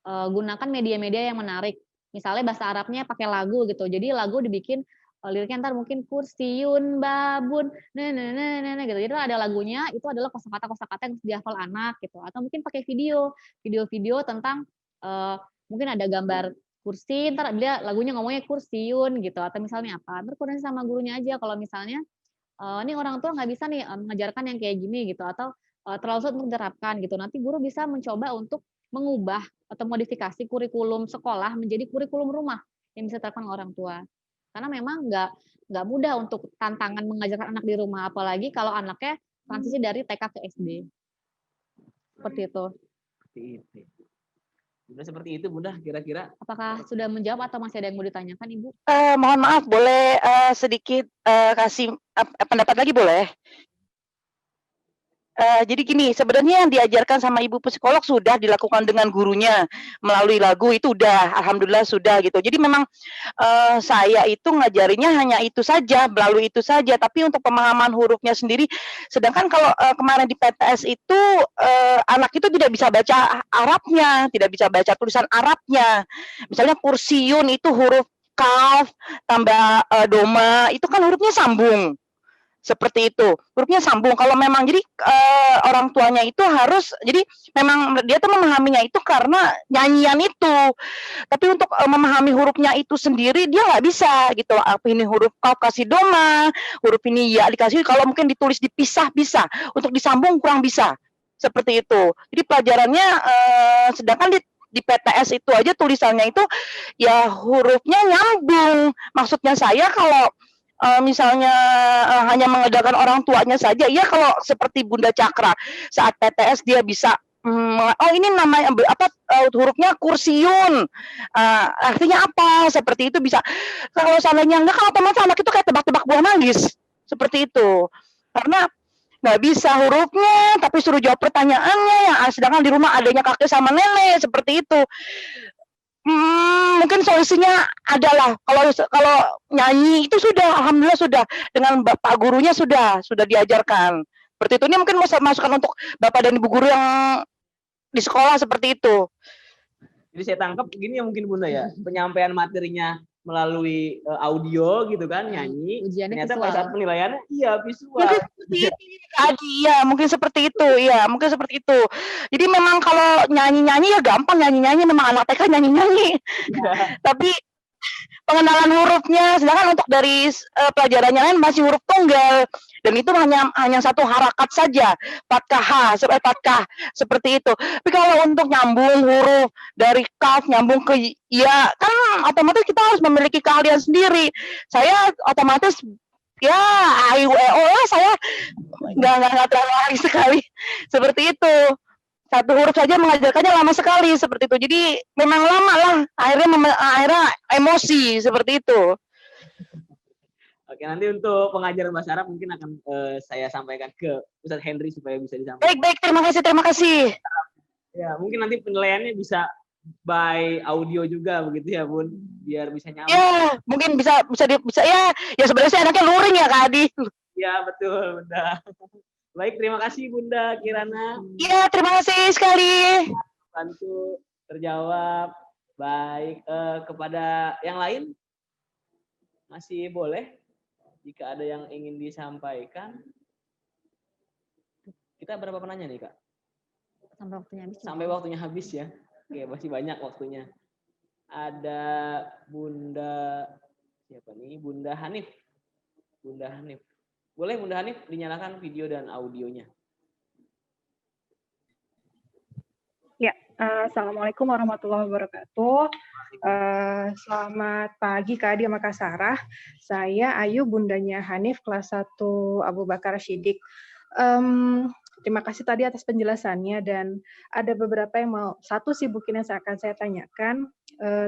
Gunakan media-media yang menarik. Misalnya bahasa Arabnya pakai lagu gitu. Jadi lagu dibikin liriknya ntar mungkin kursiun babun gitu. Jadi ada lagunya, itu adalah kosakata yang dihafal anak gitu. Atau mungkin pakai video tentang mungkin ada gambar kursi, ntar dia lagunya ngomongnya kursiun gitu. Atau misalnya apa? Ntar koordinasi sama gurunya aja kalau misalnya ini orang tua nggak bisa nih mengajarkan yang kayak gini gitu, atau terlalu sulit untuk diterapkan gitu. Nanti guru bisa mencoba untuk mengubah atau modifikasi kurikulum sekolah menjadi kurikulum rumah yang bisa diterapkan orang tua. Karena memang nggak mudah untuk tantangan mengajarkan anak di rumah, apalagi kalau anaknya transisi dari TK ke SD. Seperti itu. Bunda seperti itu, Bunda, kira-kira. Apakah sudah menjawab atau masih ada yang mau ditanyakan, Ibu? Mohon maaf, boleh sedikit kasih pendapat lagi boleh? Jadi gini, sebenarnya yang diajarkan sama ibu psikolog sudah dilakukan dengan gurunya melalui lagu, itu udah, alhamdulillah sudah gitu. Jadi memang saya itu ngajarinya hanya itu saja, melalui itu saja. Tapi untuk pemahaman hurufnya sendiri, sedangkan kalau kemarin di PTS itu anak itu tidak bisa baca Arabnya, tidak bisa baca tulisan Arabnya. Misalnya kursiun itu huruf kaf tambah doma, itu kan hurufnya sambung. Seperti itu, hurufnya sambung. Kalau memang jadi orang tuanya itu harus, jadi memang dia tuh memahaminya itu karena nyanyian itu. Tapi untuk memahami hurufnya itu sendiri dia nggak bisa gitu. Apa ini huruf kaf kasih doma, huruf ini ya dikasih. Kalau mungkin ditulis dipisah bisa, untuk disambung kurang bisa. Seperti itu. Jadi pelajarannya, sedangkan di PTS itu aja tulisannya itu ya hurufnya nyambung. Maksudnya saya kalau misalnya hanya mengandalkan orang tuanya saja, ya kalau seperti Bunda Cakra saat PTS dia bisa oh ini namanya apa hurufnya kursiun, artinya apa, seperti itu bisa. Kalau seandainya enggak, kalau otomatis anak itu kayak tebak-tebak buah manggis seperti itu, karena nggak bisa hurufnya tapi suruh jawab pertanyaannya, ya sedangkan di rumah adanya kakek sama nenek seperti itu. Mungkin solusinya adalah kalau nyanyi itu sudah, alhamdulillah sudah dengan bapak gurunya sudah diajarkan seperti itu. Ini mungkin masukan untuk bapak dan ibu guru yang di sekolah seperti itu. Jadi saya tangkap begini ya mungkin Bunda ya, penyampaian materinya melalui audio gitu kan, nyanyi. Ujiannya Ternyata visual. pada saat penilaiannya iya visual. Mungkin seperti itu, Kak Adi. Iya, mungkin seperti itu. Iya, mungkin seperti itu. Jadi memang kalau nyanyi-nyanyi ya gampang nyanyi-nyanyi, memang anak TK nyanyi-nyanyi. Tapi pengenalan hurufnya, sedangkan untuk dari pelajarannya lain masih huruf tunggal, dan itu hanya satu harakat saja, fathah, fathah seperti itu. Tapi kalau untuk nyambung huruf dari kaf nyambung ke ya, kan otomatis kita harus memiliki keahlian sendiri. Saya otomatis ya AIUEO lah, saya nggak terlalu ahli sekali seperti itu. Satu huruf saja mengajarkannya lama sekali seperti itu. Jadi memang lama lah. Akhirnya emosi seperti itu. Oke, nanti untuk pengajaran bahasa Arab mungkin akan saya sampaikan ke Ustadz Henry supaya bisa disampaikan. Baik, terima kasih. Ya, mungkin nanti penilaiannya bisa by audio juga begitu ya, Bun, biar bisa nyambung. Ya, mungkin bisa ya. Ya sebenarnya saya anaknya luring ya, Kak Adi. Ya, betul, Bunda. Baik, terima kasih Bunda Kirana. Iya, terima kasih sekali. Bantu terjawab. Baik, kepada yang lain masih boleh jika ada yang ingin disampaikan. Kita berapa penanya nih, Kak? Sampai waktunya habis. Sampai waktunya habis ya. Oke, masih banyak waktunya. Ada Bunda siapa nih? Bunda Hanif. Bunda Hanif. Boleh Bunda Hanif dinyalakan video dan audionya. Ya, Assalamualaikum warahmatullahi wabarakatuh. Selamat pagi Kak Adi sama Kak Sarah. Saya Ayu, bundanya Hanif, kelas 1 Abu Bakar Siddiq. Terima kasih tadi atas penjelasannya, dan ada beberapa yang mau, satu sih mungkin yang akan saya tanyakan.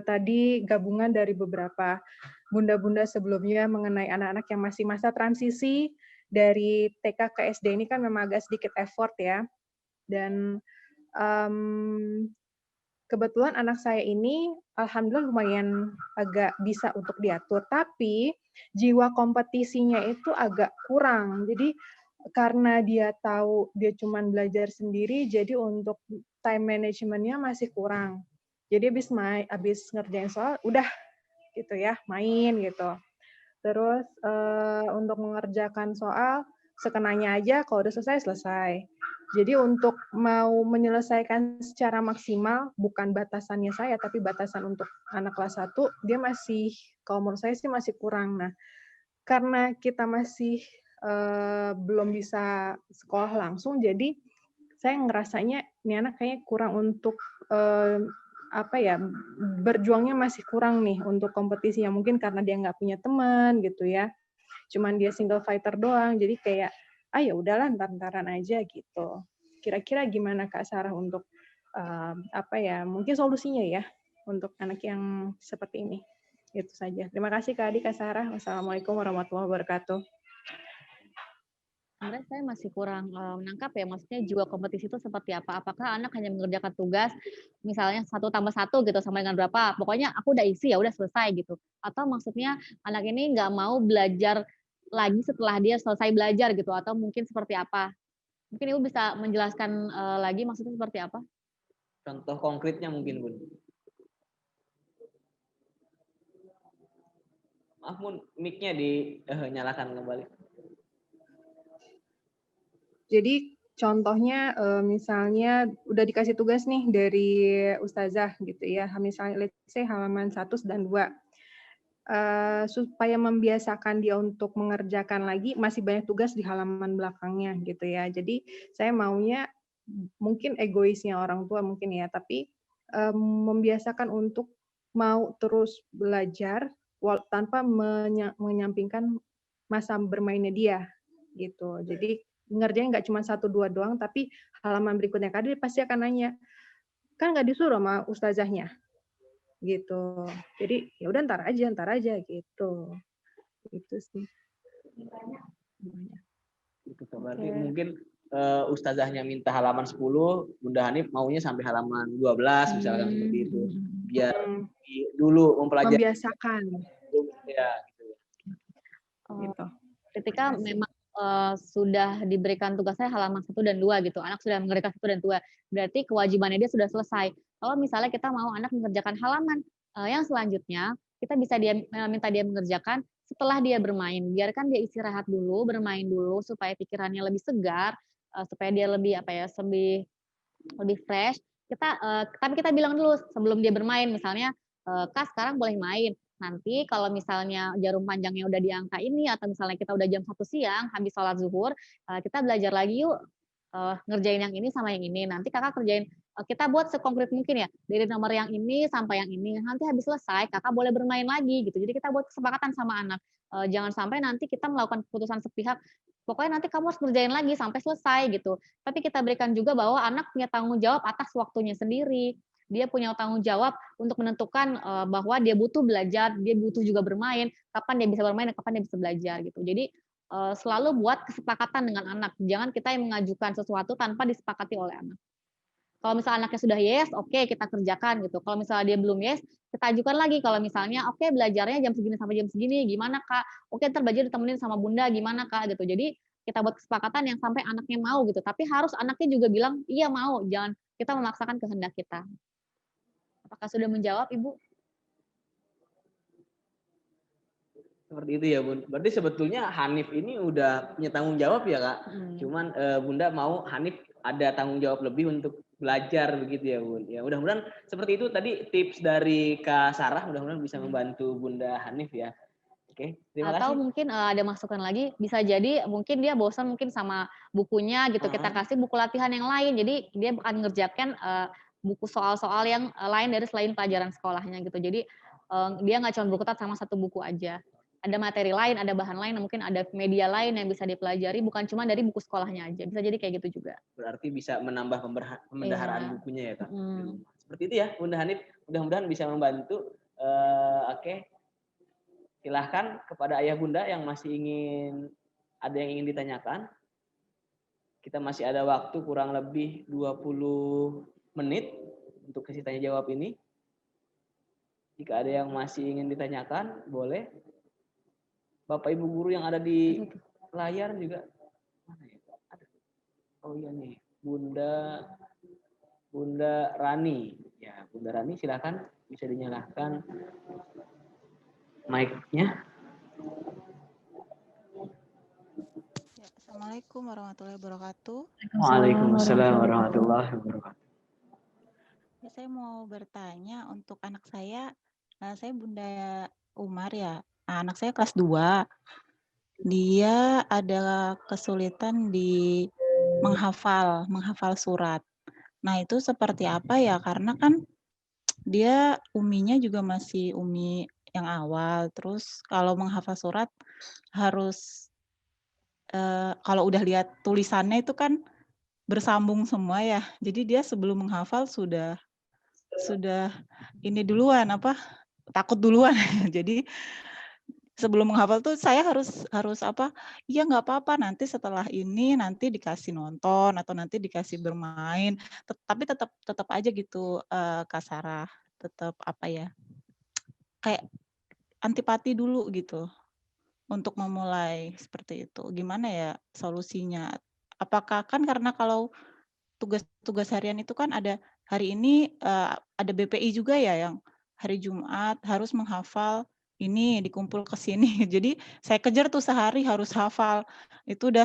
Tadi gabungan dari beberapa bunda-bunda sebelumnya mengenai anak-anak yang masih masa transisi dari TK ke SD ini kan memang agak sedikit effort ya. Dan kebetulan anak saya ini alhamdulillah lumayan agak bisa untuk diatur, tapi jiwa kompetisinya itu agak kurang. Jadi karena dia tahu dia cuma belajar sendiri, jadi untuk time management-nya masih kurang. Jadi habis ngerjain soal, udah gitu ya, main gitu. Terus untuk mengerjakan soal, sekenanya aja, kalau udah selesai. Jadi untuk mau menyelesaikan secara maksimal, bukan batasannya saya, tapi batasan untuk anak kelas 1, dia masih, kalau menurut saya sih masih kurang. Nah, karena kita masih belum bisa sekolah langsung, jadi saya ngerasanya ini anak kayaknya kurang untuk berjuangnya masih kurang nih untuk kompetisi, yang mungkin karena dia nggak punya teman gitu ya, cuman dia single fighter doang, jadi kayak ya udahlah ntar-ntaran aja gitu. Kira-kira gimana Kak Sarah untuk mungkin solusinya ya untuk anak yang seperti ini? Itu saja. Terima kasih Kak Adi, Kak Sarah. Wassalamualaikum warahmatullahi wabarakatuh. Sebenarnya saya masih kurang menangkap ya, maksudnya jiwa kompetisi itu seperti apa? Apakah anak hanya mengerjakan tugas, misalnya 1+1 gitu, sama dengan berapa? Pokoknya aku udah isi ya, udah selesai gitu. Atau maksudnya anak ini nggak mau belajar lagi setelah dia selesai belajar gitu, atau mungkin seperti apa? Mungkin Ibu bisa menjelaskan lagi maksudnya seperti apa? Contoh konkretnya mungkin, Bun. Maaf, Bun, mic-nya dinyalakan kembali. Jadi contohnya misalnya udah dikasih tugas nih dari ustazah gitu ya, misalnya let's say halaman 1 dan 2. Supaya membiasakan dia untuk mengerjakan lagi, masih banyak tugas di halaman belakangnya gitu ya. Jadi saya maunya, mungkin egoisnya orang tua mungkin ya, tapi membiasakan untuk mau terus belajar tanpa menyampingkan masa bermainnya dia gitu. Jadi ngerjain nggak cuma 1-2 doang, tapi halaman berikutnya dia pasti akan nanya, kan nggak disuruh sama ustazahnya gitu. Jadi ya udah ntar aja gitu. Itu sih. Berarti mungkin ustazahnya minta halaman 10, Bunda Hanif maunya sampai halaman 12 misalkan seperti itu. Biar dulu mempelajari. Membiasakan. Ya, gitu. Gitu. Ketika memang sudah diberikan tugasnya halaman 1 dan 2 gitu, anak sudah mengerjakan 1 dan 2, berarti kewajibannya dia sudah selesai. Kalau misalnya kita mau anak mengerjakan halaman yang selanjutnya, kita bisa minta dia mengerjakan setelah dia bermain. Biarkan dia istirahat dulu, bermain dulu supaya pikirannya lebih segar, supaya dia lebih lebih fresh. Tapi kita bilang dulu sebelum dia bermain, misalnya, Kak sekarang boleh main. Nanti kalau misalnya jarum panjangnya udah di angka ini, atau misalnya kita udah jam 1 siang, habis sholat zuhur, kita belajar lagi yuk, ngerjain yang ini sama yang ini. Nanti kakak kerjain, kita buat sekonkret mungkin ya, dari nomor yang ini sampai yang ini. Nanti habis selesai, kakak boleh bermain lagi gitu. Jadi kita buat kesepakatan sama anak. Jangan sampai nanti kita melakukan keputusan sepihak, pokoknya nanti kamu harus ngerjain lagi sampai selesai gitu. Tapi kita berikan juga bahwa anak punya tanggung jawab atas waktunya sendiri. Dia punya tanggung jawab untuk menentukan bahwa dia butuh belajar, dia butuh juga bermain, kapan dia bisa bermain dan kapan dia bisa belajar gitu. Jadi selalu buat kesepakatan dengan anak. Jangan kita yang mengajukan sesuatu tanpa disepakati oleh anak. Kalau misalnya anaknya sudah yes, oke kita kerjakan gitu. Kalau misalnya dia belum yes, kita ajukan lagi. Kalau misalnya oke belajarnya jam segini sampai jam segini, gimana Kak? Oke ntar belajar ditemenin sama Bunda, gimana Kak? Gitu. Jadi kita buat kesepakatan yang sampai anaknya mau gitu. Tapi harus anaknya juga bilang iya mau, jangan kita memaksakan kehendak kita. Apakah sudah menjawab Ibu? Seperti itu ya Bun. Berarti sebetulnya Hanif ini udah punya tanggung jawab ya Kak. Cuman Bunda mau Hanif ada tanggung jawab lebih untuk belajar begitu ya Bun. Ya mudah-mudahan seperti itu tadi tips dari Kak Sarah, mudah-mudahan bisa membantu Bunda Hanif ya. Oke, terima Atau kasih. mungkin ada masukan lagi, bisa jadi mungkin dia bosan mungkin sama bukunya gitu, kita kasih buku latihan yang lain. Jadi dia akan mengerjakan buku soal-soal yang lain dari selain pelajaran sekolahnya gitu. Jadi dia nggak cuma berkutat sama satu buku aja. Ada materi lain, ada bahan lain, mungkin ada media lain yang bisa dipelajari, bukan cuma dari buku sekolahnya aja. Bisa jadi kayak gitu juga. Berarti bisa menambah pembendaharaan bukunya ya Kak. Seperti itu ya Bunda Hanif. Mudah-mudahan bisa membantu. Oke. Silahkan kepada ayah bunda yang masih ada yang ingin ditanyakan. Kita masih ada waktu kurang lebih 20 menit untuk sesi tanya jawab ini. Jika ada yang masih ingin ditanyakan, boleh. Bapak Ibu guru yang ada di layar juga. Mana ya? Ada. Oh iya nih, Bunda Rani. Ya, Bunda Rani silakan bisa dinyalakan mic-nya. Ya, Assalamualaikum warahmatullahi wabarakatuh. Waalaikumsalam warahmatullahi wabarakatuh. Ya, saya mau bertanya untuk anak saya Bunda Umar ya. Anak saya kelas 2. Dia ada kesulitan di menghafal surat. Nah, itu seperti apa ya? Karena kan dia uminya juga masih umi yang awal. Terus kalau menghafal surat harus kalau udah lihat tulisannya itu kan bersambung semua ya. Jadi dia sebelum menghafal sudah ini duluan takut duluan. Jadi sebelum menghafal tuh saya harus iya nggak apa-apa nanti setelah ini nanti dikasih nonton atau nanti dikasih bermain. Tapi tetap aja gitu Kak Sarah, tetap kayak antipati dulu gitu untuk memulai seperti itu. Gimana ya solusinya? Apakah kan karena kalau tugas harian itu kan ada hari ini ada BPI juga ya yang hari Jumat harus menghafal ini dikumpul ke sini. Jadi saya kejar tuh sehari harus hafal. Itu udah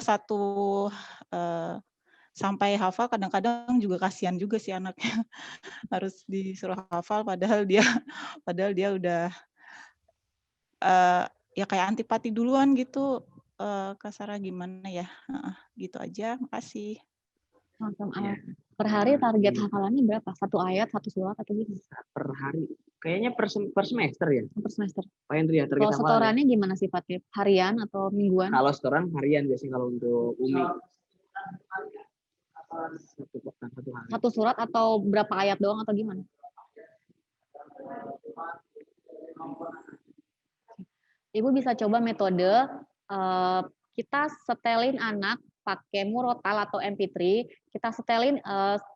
sampai hafal kadang-kadang juga kasihan juga sih anaknya harus disuruh hafal padahal dia udah ya kayak antipati duluan gitu. Kak Sarah gimana ya? Gitu aja. Makasih. Per hari target hafalannya berapa? 1 ayat, 1 surat atau gimana? Per hari. Kayaknya per semester ya? Per semester. Pak Hendri ya, target kalau setorannya gimana sifatnya? Harian atau mingguan? Kalau setoran harian biasanya kalau untuk Umi. Satu surat atau berapa ayat doang atau gimana? Ibu bisa coba metode kita setelin anak pakai murotal atau MP3, kita setelin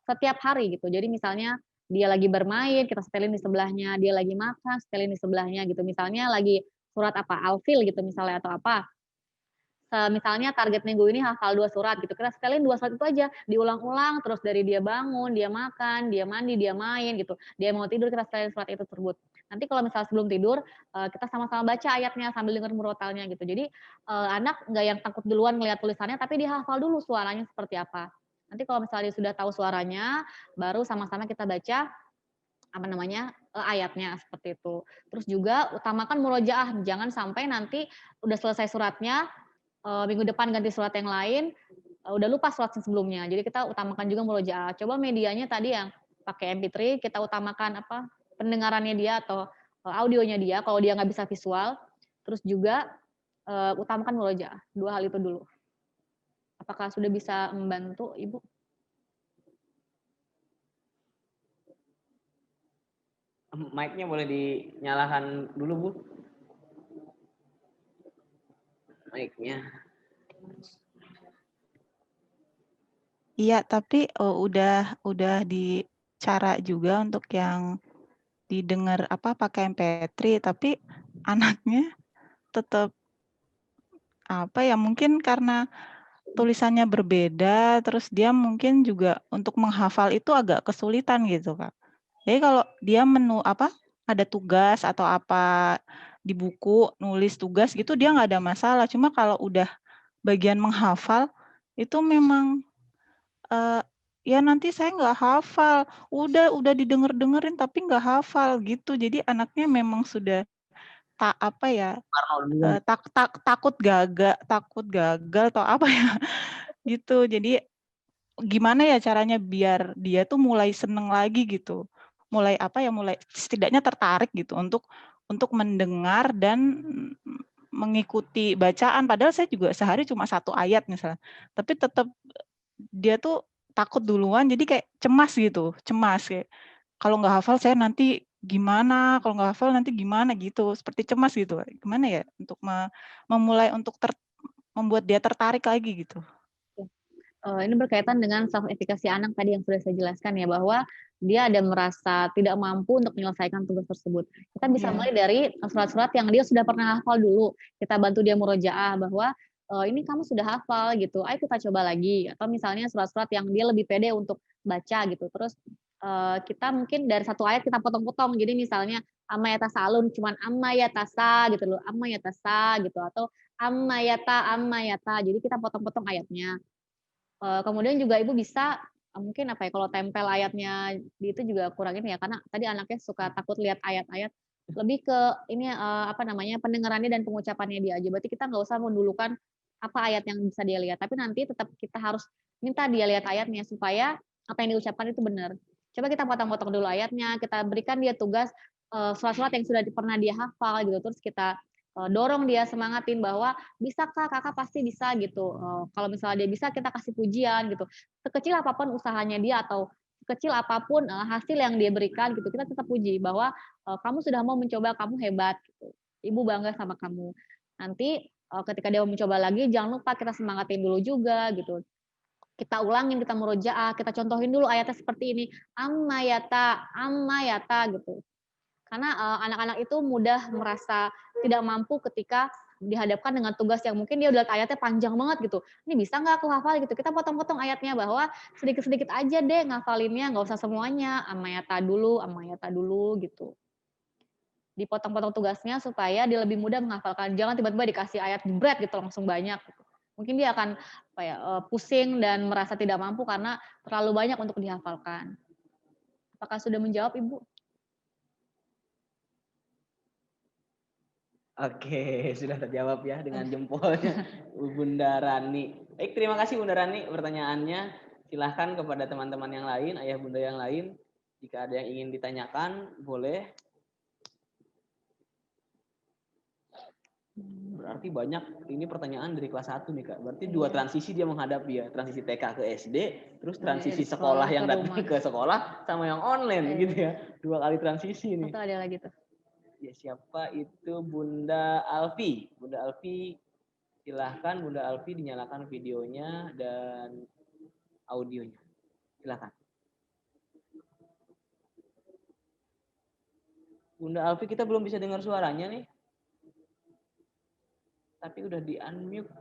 setiap hari gitu. Jadi misalnya dia lagi bermain, kita setelin di sebelahnya, dia lagi makan, setelin di sebelahnya gitu. Misalnya lagi surat apa, Al-Fil gitu misalnya atau apa. misalnya target minggu ini hafal 2 surat gitu, kita setelin 2 surat itu aja, diulang-ulang terus dari dia bangun, dia makan, dia mandi, dia main gitu, dia mau tidur kita setelin surat itu tersebut. Nanti kalau misalnya sebelum tidur, kita sama-sama baca ayatnya sambil dengar murotalnya gitu. Jadi, anak nggak yang takut duluan ngelihat tulisannya, tapi dia hafal dulu suaranya seperti apa. Nanti kalau misalnya dia sudah tahu suaranya, baru sama-sama kita baca apa namanya, ayatnya seperti itu. Terus juga utamakan murojaah, jangan sampai nanti udah selesai suratnya, minggu depan ganti surat yang lain, udah lupa surat sebelumnya. Jadi kita utamakan juga murojaah. Coba medianya tadi yang pakai MP3, kita utamakan apa, pendengarannya dia atau audionya dia, kalau dia nggak bisa visual. Terus juga utamakan murojaah, 2 hal itu dulu. Apakah sudah bisa membantu, Ibu? Mic-nya boleh dinyalakan dulu, Bu. Mic-nya. Iya, tapi udah dicara juga untuk yang didengar apa pakai MP3, tapi anaknya tetap apa ya, mungkin karena tulisannya berbeda, terus dia mungkin juga untuk menghafal itu agak kesulitan gitu, Kak. Jadi kalau dia ada tugas atau apa di buku, nulis tugas gitu dia nggak ada masalah. Cuma kalau udah bagian menghafal itu memang ya nanti saya nggak hafal, udah didengerin tapi nggak hafal gitu. Jadi anaknya memang sudah takut gagal atau apa ya gitu. Jadi gimana ya caranya biar dia tuh mulai seneng lagi gitu, mulai setidaknya tertarik gitu untuk mendengar dan mengikuti bacaan. Padahal saya juga sehari cuma 1 ayat misalnya, tapi tetap dia tuh takut duluan, jadi kayak cemas kayak kalau nggak hafal saya nanti gimana, kalau nggak hafal nanti gimana gitu, seperti cemas gitu. Gimana ya untuk memulai untuk membuat dia tertarik lagi gitu? Ini berkaitan dengan self efficacy anak tadi yang sudah saya jelaskan ya, bahwa dia ada merasa tidak mampu untuk menyelesaikan tugas tersebut. Kita bisa mulai dari surat-surat yang dia sudah pernah hafal dulu. Kita bantu dia murojaah bahwa ini kamu sudah hafal gitu, ayo kita coba lagi. Atau misalnya surat-surat yang dia lebih pede untuk baca gitu. Terus kita mungkin dari 1 ayat kita potong-potong. Jadi misalnya amma yatasalun cuman amma yatasa gitu loh, amma yatasa gitu atau amma yata. Jadi kita potong-potong ayatnya. Kemudian juga Ibu bisa mungkin apa ya, kalau tempel ayatnya di itu juga kurang ini ya, karena tadi anaknya suka takut lihat ayat-ayat, lebih ke ini apa namanya, pendengarannya dan pengucapannya dia aja. Berarti kita nggak usah mendulukan apa ayat yang bisa dia lihat, tapi nanti tetap kita harus minta dia lihat ayatnya supaya apa yang diucapkan itu benar. Coba kita potong-potong dulu ayatnya, kita berikan dia tugas surat-surat yang sudah pernah dia hafal gitu, terus kita dorong dia, semangatin bahwa bisa Kak, Kakak pasti bisa gitu. Kalau misalnya dia bisa kita kasih pujian gitu. Sekecil apapun usahanya dia atau sekecil apapun hasil yang dia berikan gitu, kita tetap puji bahwa kamu sudah mau mencoba, kamu hebat gitu. Ibu bangga sama kamu. Nanti ketika dia mau mencoba lagi jangan lupa kita semangatin dulu juga gitu. Kita ulangin, kita murojaah, kita contohin dulu ayatnya seperti ini. Amma yata gitu. Karena anak-anak itu mudah merasa tidak mampu ketika dihadapkan dengan tugas yang mungkin dia udah lihat ayatnya panjang banget gitu. Ini bisa nggak aku hafal gitu? Kita potong-potong ayatnya bahwa sedikit-sedikit aja deh ngafalinnya, nggak usah semuanya. Amayata dulu gitu. Dipotong-potong tugasnya supaya dia lebih mudah menghafalkan. Jangan tiba-tiba dikasih ayat jebret gitu langsung banyak. Gitu. Mungkin dia akan pusing dan merasa tidak mampu karena terlalu banyak untuk dihafalkan. Apakah sudah menjawab Ibu? Oke, sudah terjawab ya dengan jempolnya Bunda Rani. Baik, terima kasih Bunda Rani pertanyaannya. Silahkan kepada teman-teman yang lain, ayah bunda yang lain. Jika ada yang ingin ditanyakan, boleh. Berarti banyak ini pertanyaan dari kelas 1 nih Kak. Berarti 2 transisi dia menghadapi ya. Transisi TK ke SD, terus transisi sekolah yang datang ke sekolah, sama yang online gitu ya. 2 kali transisi nih. Atau ada lagi tuh. Ya, siapa itu Bunda Alfi? Bunda Alfi, silahkan Bunda Alfi dinyalakan videonya dan audionya. Silahkan. Bunda Alfi, kita belum bisa dengar suaranya nih. Tapi udah di unmute.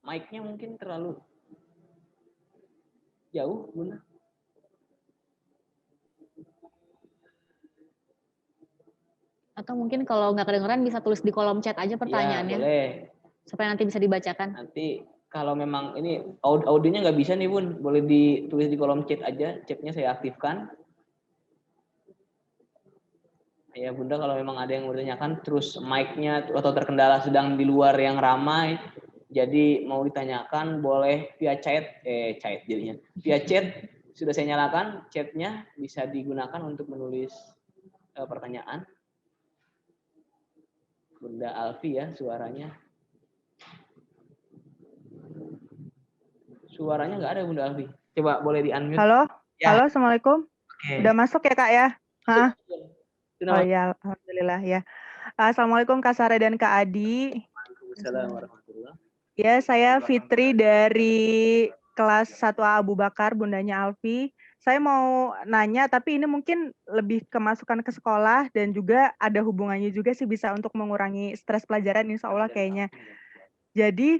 mic-nya mungkin terlalu jauh, Bunda. Atau mungkin kalau nggak kedengeran bisa tulis di kolom chat aja pertanyaannya. Ya, boleh. Supaya nanti bisa dibacakan. Nanti kalau memang ini audionya nggak bisa nih Bun, boleh ditulis di kolom chat aja, chatnya saya aktifkan. Ya Bunda, kalau memang ada yang mau ditanyakan, terus mic-nya atau terkendala sedang di luar yang ramai, jadi mau ditanyakan boleh via chat jadinya. Via chat sudah saya nyalakan, chatnya bisa digunakan untuk menulis pertanyaan. Bunda Alfi ya suaranya. Suaranya nggak ada Bunda Alfi. Coba boleh di-unmute. Halo, ya. Halo, Assalamualaikum. Oke. Udah masuk ya Kak ya? Hah? Sudah Oh iya, Alhamdulillah ya. Assalamualaikum Kak Sare dan Kak Adi. Waalaikumsalam warahmatullahi. Ya, saya Fitri dari kelas 1A Abu Bakar, bundanya Alfi. Saya mau nanya, tapi ini mungkin lebih kemasukan ke sekolah dan juga ada hubungannya juga sih bisa untuk mengurangi stres pelajaran, insya Allah kayaknya. Jadi,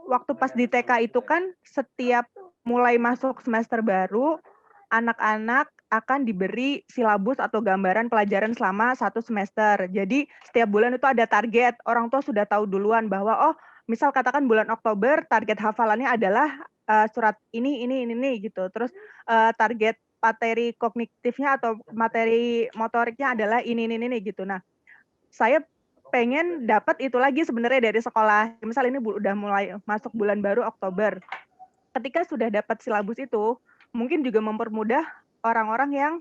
waktu pas di TK itu kan setiap mulai masuk semester baru, anak-anak akan diberi silabus atau gambaran pelajaran selama 1 semester. Jadi setiap bulan itu ada target. Orang tua sudah tahu duluan bahwa oh, misal katakan bulan Oktober target hafalannya adalah surat ini gitu. Terus target materi kognitifnya atau materi motoriknya adalah ini gitu. Nah, saya pengen dapat itu lagi sebenarnya dari sekolah. Misal ini udah mulai masuk bulan baru Oktober. Ketika sudah dapat silabus itu, mungkin juga mempermudah orang-orang yang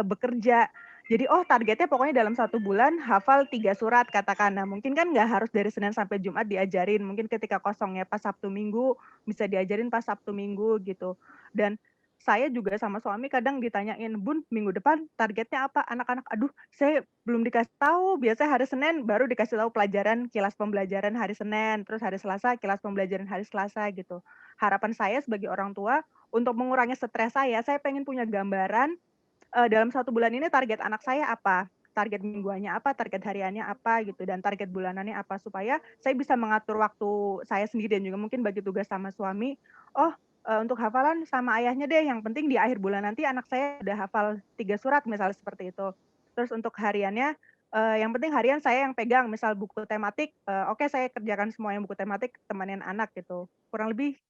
bekerja. Jadi targetnya pokoknya dalam 1 bulan hafal 3 surat katakan. Nah mungkin kan nggak harus dari Senin sampai Jumat diajarin. Mungkin ketika kosongnya pas Sabtu Minggu bisa diajarin pas Sabtu Minggu gitu. Dan saya juga sama suami kadang ditanyain, Bun, minggu depan targetnya apa? Anak-anak, aduh, saya belum dikasih tahu. Biasanya hari Senin baru dikasih tahu pelajaran, kilas pembelajaran hari Senin, terus hari Selasa kilas pembelajaran hari Selasa gitu. Harapan saya sebagai orang tua untuk mengurangi stres saya pengen punya gambaran dalam 1 bulan ini target anak saya apa, target mingguannya apa, target hariannya apa gitu, dan target bulanannya apa supaya saya bisa mengatur waktu saya sendiri dan juga mungkin bagi tugas sama suami. Untuk hafalan sama ayahnya deh, yang penting di akhir bulan nanti anak saya udah hafal 3 surat misalnya seperti itu. Terus untuk hariannya, yang penting harian saya yang pegang, misal buku tematik, oke saya kerjakan semua yang buku tematik, temanin anak gitu. Kurang lebih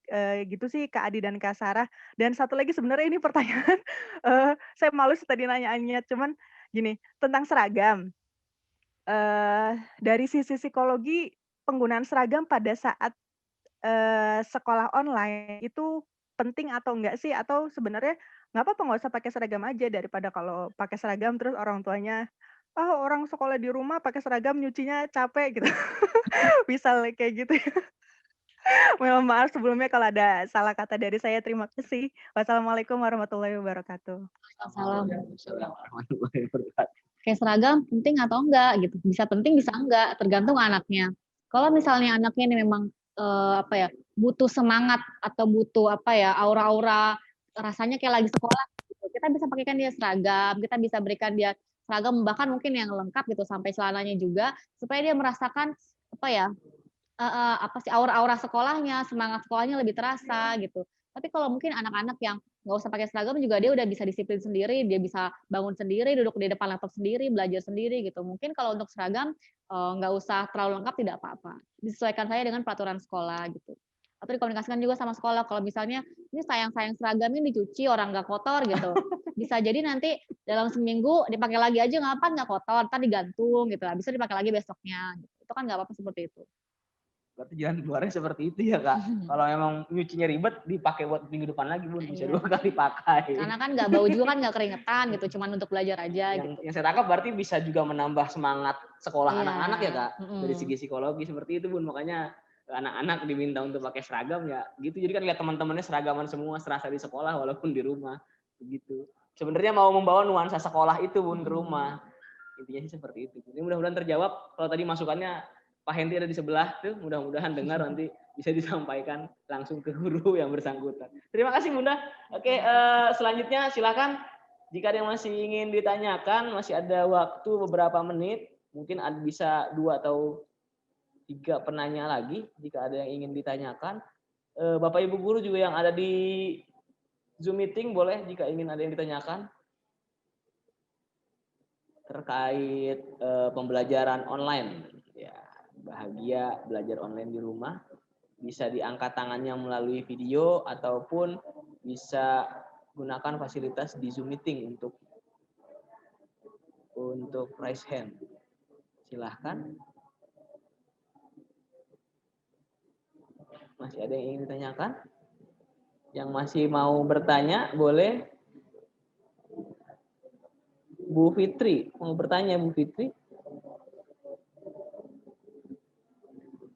gitu sih Kak Adi dan Kak Sarah. Dan satu lagi sebenarnya ini pertanyaan, saya malu sih tadi nanyaannya, cuman gini, tentang seragam. Dari sisi psikologi, penggunaan seragam pada saat sekolah online itu penting atau enggak sih? Atau sebenarnya nggak apa-apa nggak usah pakai seragam aja daripada kalau pakai seragam terus orang tuanya, "Oh orang sekolah di rumah pakai seragam nyucinya capek," gitu. Misal kayak gitu ya. Mohon maaf sebelumnya kalau ada salah kata dari saya. Terima kasih. Wassalamualaikum warahmatullahi wabarakatuh. Waalaikumsalam warahmatullahi wabarakatuh. Kayak seragam penting atau enggak gitu. Bisa penting bisa enggak, tergantung anaknya. Kalau misalnya anaknya ini memang butuh semangat atau butuh aura-aura rasanya kayak lagi sekolah gitu. Kita bisa pakaikan dia seragam, kita bisa berikan dia seragam bahkan mungkin yang lengkap gitu sampai celananya juga supaya dia merasakan aura-aura sekolahnya, semangat sekolahnya lebih terasa gitu. Tapi kalau mungkin anak-anak yang nggak usah pakai seragam juga dia udah bisa disiplin sendiri, dia bisa bangun sendiri, duduk di depan laptop sendiri, belajar sendiri gitu. Mungkin kalau untuk seragam nggak usah terlalu lengkap tidak apa-apa. Disesuaikan saja dengan peraturan sekolah gitu. Atau dikomunikasikan juga sama sekolah kalau misalnya ini sayang-sayang seragam ini dicuci orang nggak kotor gitu. Bisa jadi nanti dalam seminggu dipakai lagi aja nggak kotor, ntar digantung gitu. Bisa dipakai lagi besoknya. Gitu. Itu kan nggak apa-apa seperti itu. Berarti jalan keluarnya seperti itu ya Kak. Kalau emang nyucinya ribet, dipakai buat minggu depan lagi Bun, bisa 2 kali pakai. Karena kan nggak bau juga kan nggak keringetan gitu, cuman untuk belajar aja gitu. Yang saya tangkap berarti bisa juga menambah semangat sekolah anak-anak ya Kak. Dari segi psikologi seperti itu Bun, makanya anak-anak diminta untuk pakai seragam ya gitu. Jadi kan lihat teman-temannya seragaman semua serasa di sekolah walaupun di rumah begitu. Sebenarnya mau membawa nuansa sekolah itu Bun ke rumah. Intinya sih seperti itu. Ini mudah-mudahan terjawab. Kalau tadi masukannya Pak Hendy ada di sebelah tuh, mudah-mudahan dengar nanti bisa disampaikan langsung ke guru yang bersangkutan. Terima kasih Bunda. Oke, selanjutnya silakan jika ada yang masih ingin ditanyakan, masih ada waktu beberapa menit, mungkin bisa 2 atau 3 penanya lagi jika ada yang ingin ditanyakan. Bapak Ibu guru juga yang ada di Zoom meeting boleh jika ingin ada yang ditanyakan terkait pembelajaran online. Ya, bahagia belajar online di rumah. Bisa diangkat tangannya melalui video ataupun bisa gunakan fasilitas di Zoom meeting untuk raise hand. Silahkan. Masih ada yang ingin ditanyakan? Yang masih mau bertanya boleh. Bu Fitri, mau bertanya Bu Fitri?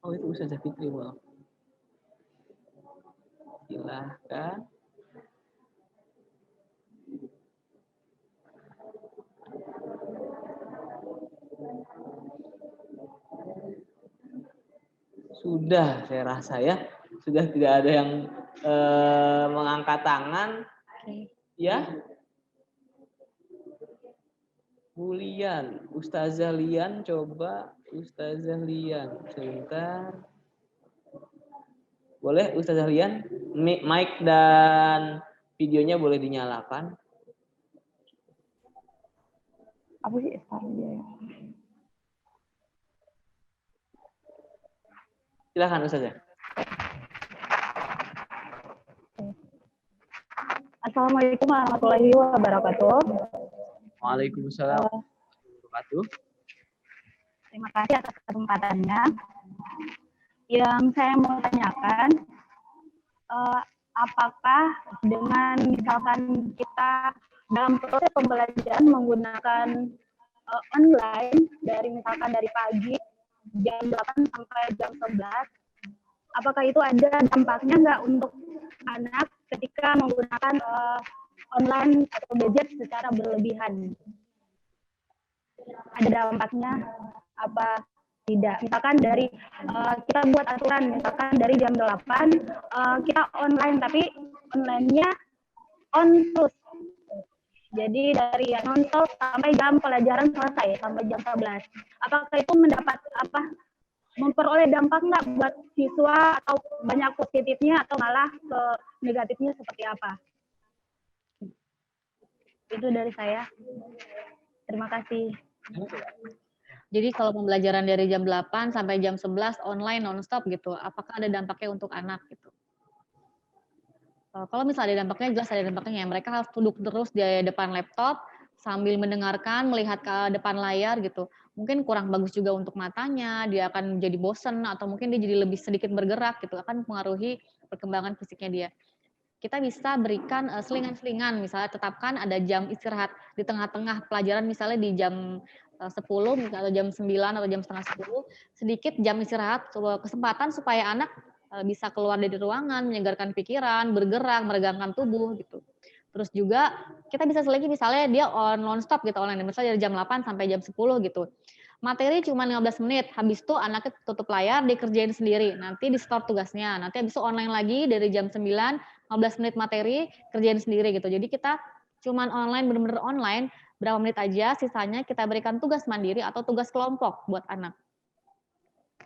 Oh itu Ustazah Fitri, maaf. Silahkan. Sudah, saya rasa ya. Sudah tidak ada yang mengangkat tangan. Ya. Bu Lian, Ustazah Lian, coba Ustazah Lian, sebentar. Boleh Ustazah Lian, mic dan videonya boleh dinyalakan. Apa sih sekarang? Silakan Ustazah. Assalamualaikum warahmatullahi wabarakatuh. Waalaikumsalam warahmatullahi wabarakatuh. Terima kasih atas kesempatannya. Yang saya mau tanyakan, apakah dengan misalkan kita dalam proses pembelajaran menggunakan online dari misalkan dari pagi jam 8 sampai jam 11, apakah itu ada dampaknya nggak untuk anak ketika menggunakan online atau gadget secara berlebihan? Ada dampaknya apa tidak? Misalkan dari kita buat aturan, misalkan dari jam 8 kita online, tapi online-nya on terus. Jadi dari non-stop sampai jam pelajaran selesai, sampai jam 11. Apakah itu memperoleh dampak nggak buat siswa, atau banyak positifnya atau malah ke negatifnya seperti apa? Itu dari saya. Terima kasih. Jadi kalau pembelajaran dari jam 8 sampai jam 11 online non-stop gitu, apakah ada dampaknya untuk anak gitu? Kalau misalnya ada dampaknya, jelas ada dampaknya. Mereka harus duduk terus di depan laptop sambil mendengarkan, melihat ke depan layar gitu. Mungkin kurang bagus juga untuk matanya, dia akan jadi bosen atau mungkin dia jadi lebih sedikit bergerak gitu, akan mempengaruhi perkembangan fisiknya dia. Kita bisa berikan selingan-selingan, misalnya tetapkan ada jam istirahat di tengah-tengah pelajaran, misalnya di jam 10 misalnya, atau jam 9 atau jam setengah 10, sedikit jam istirahat, kesempatan supaya anak bisa keluar dari ruangan, menyegarkan pikiran, bergerak, meregangkan tubuh gitu. Terus juga kita bisa selagi misalnya dia non-stop gitu online, misalnya dari jam 8 sampai jam 10 gitu. Materi cuma 15 menit, habis itu anaknya tutup layar, dikerjain sendiri, nanti di-store tugasnya, nanti habis itu online lagi dari jam 9, 15 menit materi, kerjain sendiri gitu. Jadi kita cuma online, benar-benar online, berapa menit aja, sisanya kita berikan tugas mandiri atau tugas kelompok buat anak.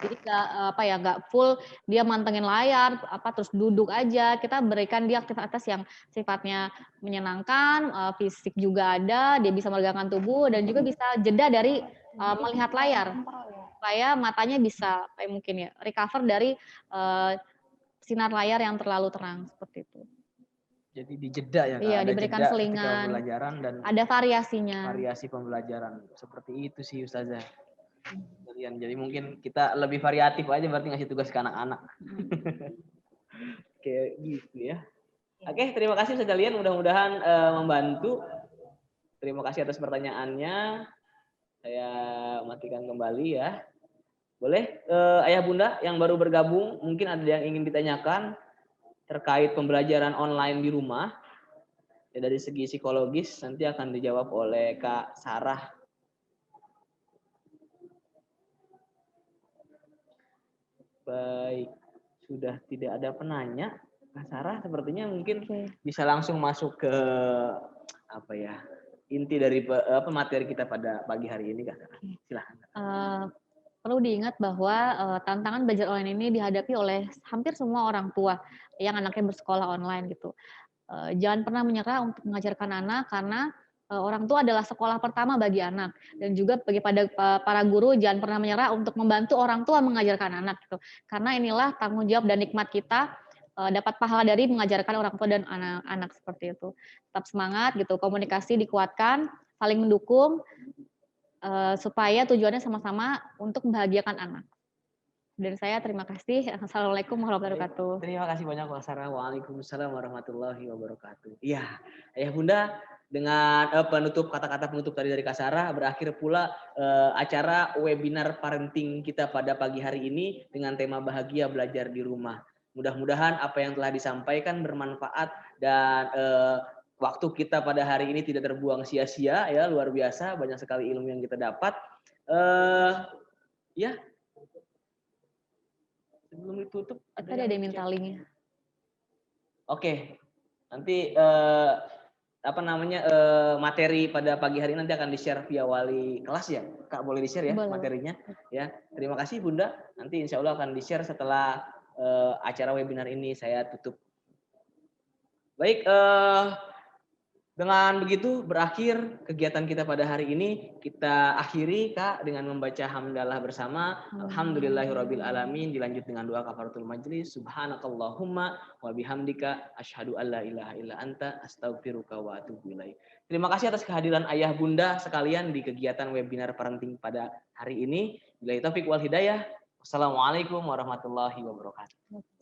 Jadi nggak full dia mantengin layar, terus duduk aja. Kita berikan dia aktivitas yang sifatnya menyenangkan, fisik juga ada, dia bisa meregangkan tubuh dan juga bisa jeda dari melihat layar, supaya matanya bisa mungkin ya recover dari sinar layar yang terlalu terang seperti itu. Jadi dijeda ya, iya, ada diberikan jeda selingan, pembelajaran dan ada variasinya. Variasi pembelajaran seperti itu sih Ustazah. Jadi mungkin kita lebih variatif aja berarti ngasih tugas ke anak-anak. Kayak gitu ya. Oke, terima kasih Ustazah Lian, mudah-mudahan membantu. Terima kasih atas pertanyaannya. Saya matikan kembali ya. Boleh Ayah Bunda yang baru bergabung, mungkin ada yang ingin ditanyakan terkait pembelajaran online di rumah. Ya, dari segi psikologis nanti akan dijawab oleh Kak Sarah. Baik, sudah tidak ada penanya, Kak Sarah sepertinya mungkin bisa langsung masuk ke inti dari materi kita pada pagi hari ini, Kak Sarah. Silahkan. Perlu diingat bahwa tantangan belajar online ini dihadapi oleh hampir semua orang tua yang anaknya bersekolah online gitu. Jangan pernah menyerah untuk mengajarkan anak karena orang tua adalah sekolah pertama bagi anak, dan juga bagi para guru jangan pernah menyerah untuk membantu orang tua mengajarkan anak gitu. Karena inilah tanggung jawab dan nikmat kita dapat pahala dari mengajarkan orang tua dan anak-anak seperti itu. Tetap semangat gitu, komunikasi dikuatkan, saling mendukung supaya tujuannya sama-sama untuk membahagiakan anak. Dari saya terima kasih. Assalamualaikum warahmatullahi wabarakatuh. Terima kasih banyak Mbak Sarah. Waalaikumsalam warahmatullahi wabarakatuh. Iya, Ayah Bunda, dengan kata-kata penutup tadi dari Kak Sarah, berakhir pula acara webinar parenting kita pada pagi hari ini dengan tema bahagia belajar di rumah. Mudah-mudahan apa yang telah disampaikan bermanfaat dan waktu kita pada hari ini tidak terbuang sia-sia, ya, luar biasa, banyak sekali ilmu yang kita dapat. Ya, sebelum ditutup tadi ada yang minta linknya. Oke, nanti materi pada pagi hari ini nanti akan di-share via wali kelas ya, Kak, boleh di-share ya materinya ya. Terima kasih Bunda, nanti insya Allah akan di-share setelah acara webinar ini saya tutup. Baik, dengan begitu berakhir kegiatan kita pada hari ini. Kita akhiri Kak dengan membaca hamdalah bersama. Alhamdulillahirabbil alamin, dilanjut dengan doa kafaratul majlis. Subhanakallahumma wa bihamdika asyhadu alla ilaha illa anta astaghfiruka wa atubu ilaik. Terima kasih atas kehadiran Ayah Bunda sekalian di kegiatan webinar parenting pada hari ini. Billahi taufik wal hidayah. Wassalamualaikum warahmatullahi wabarakatuh.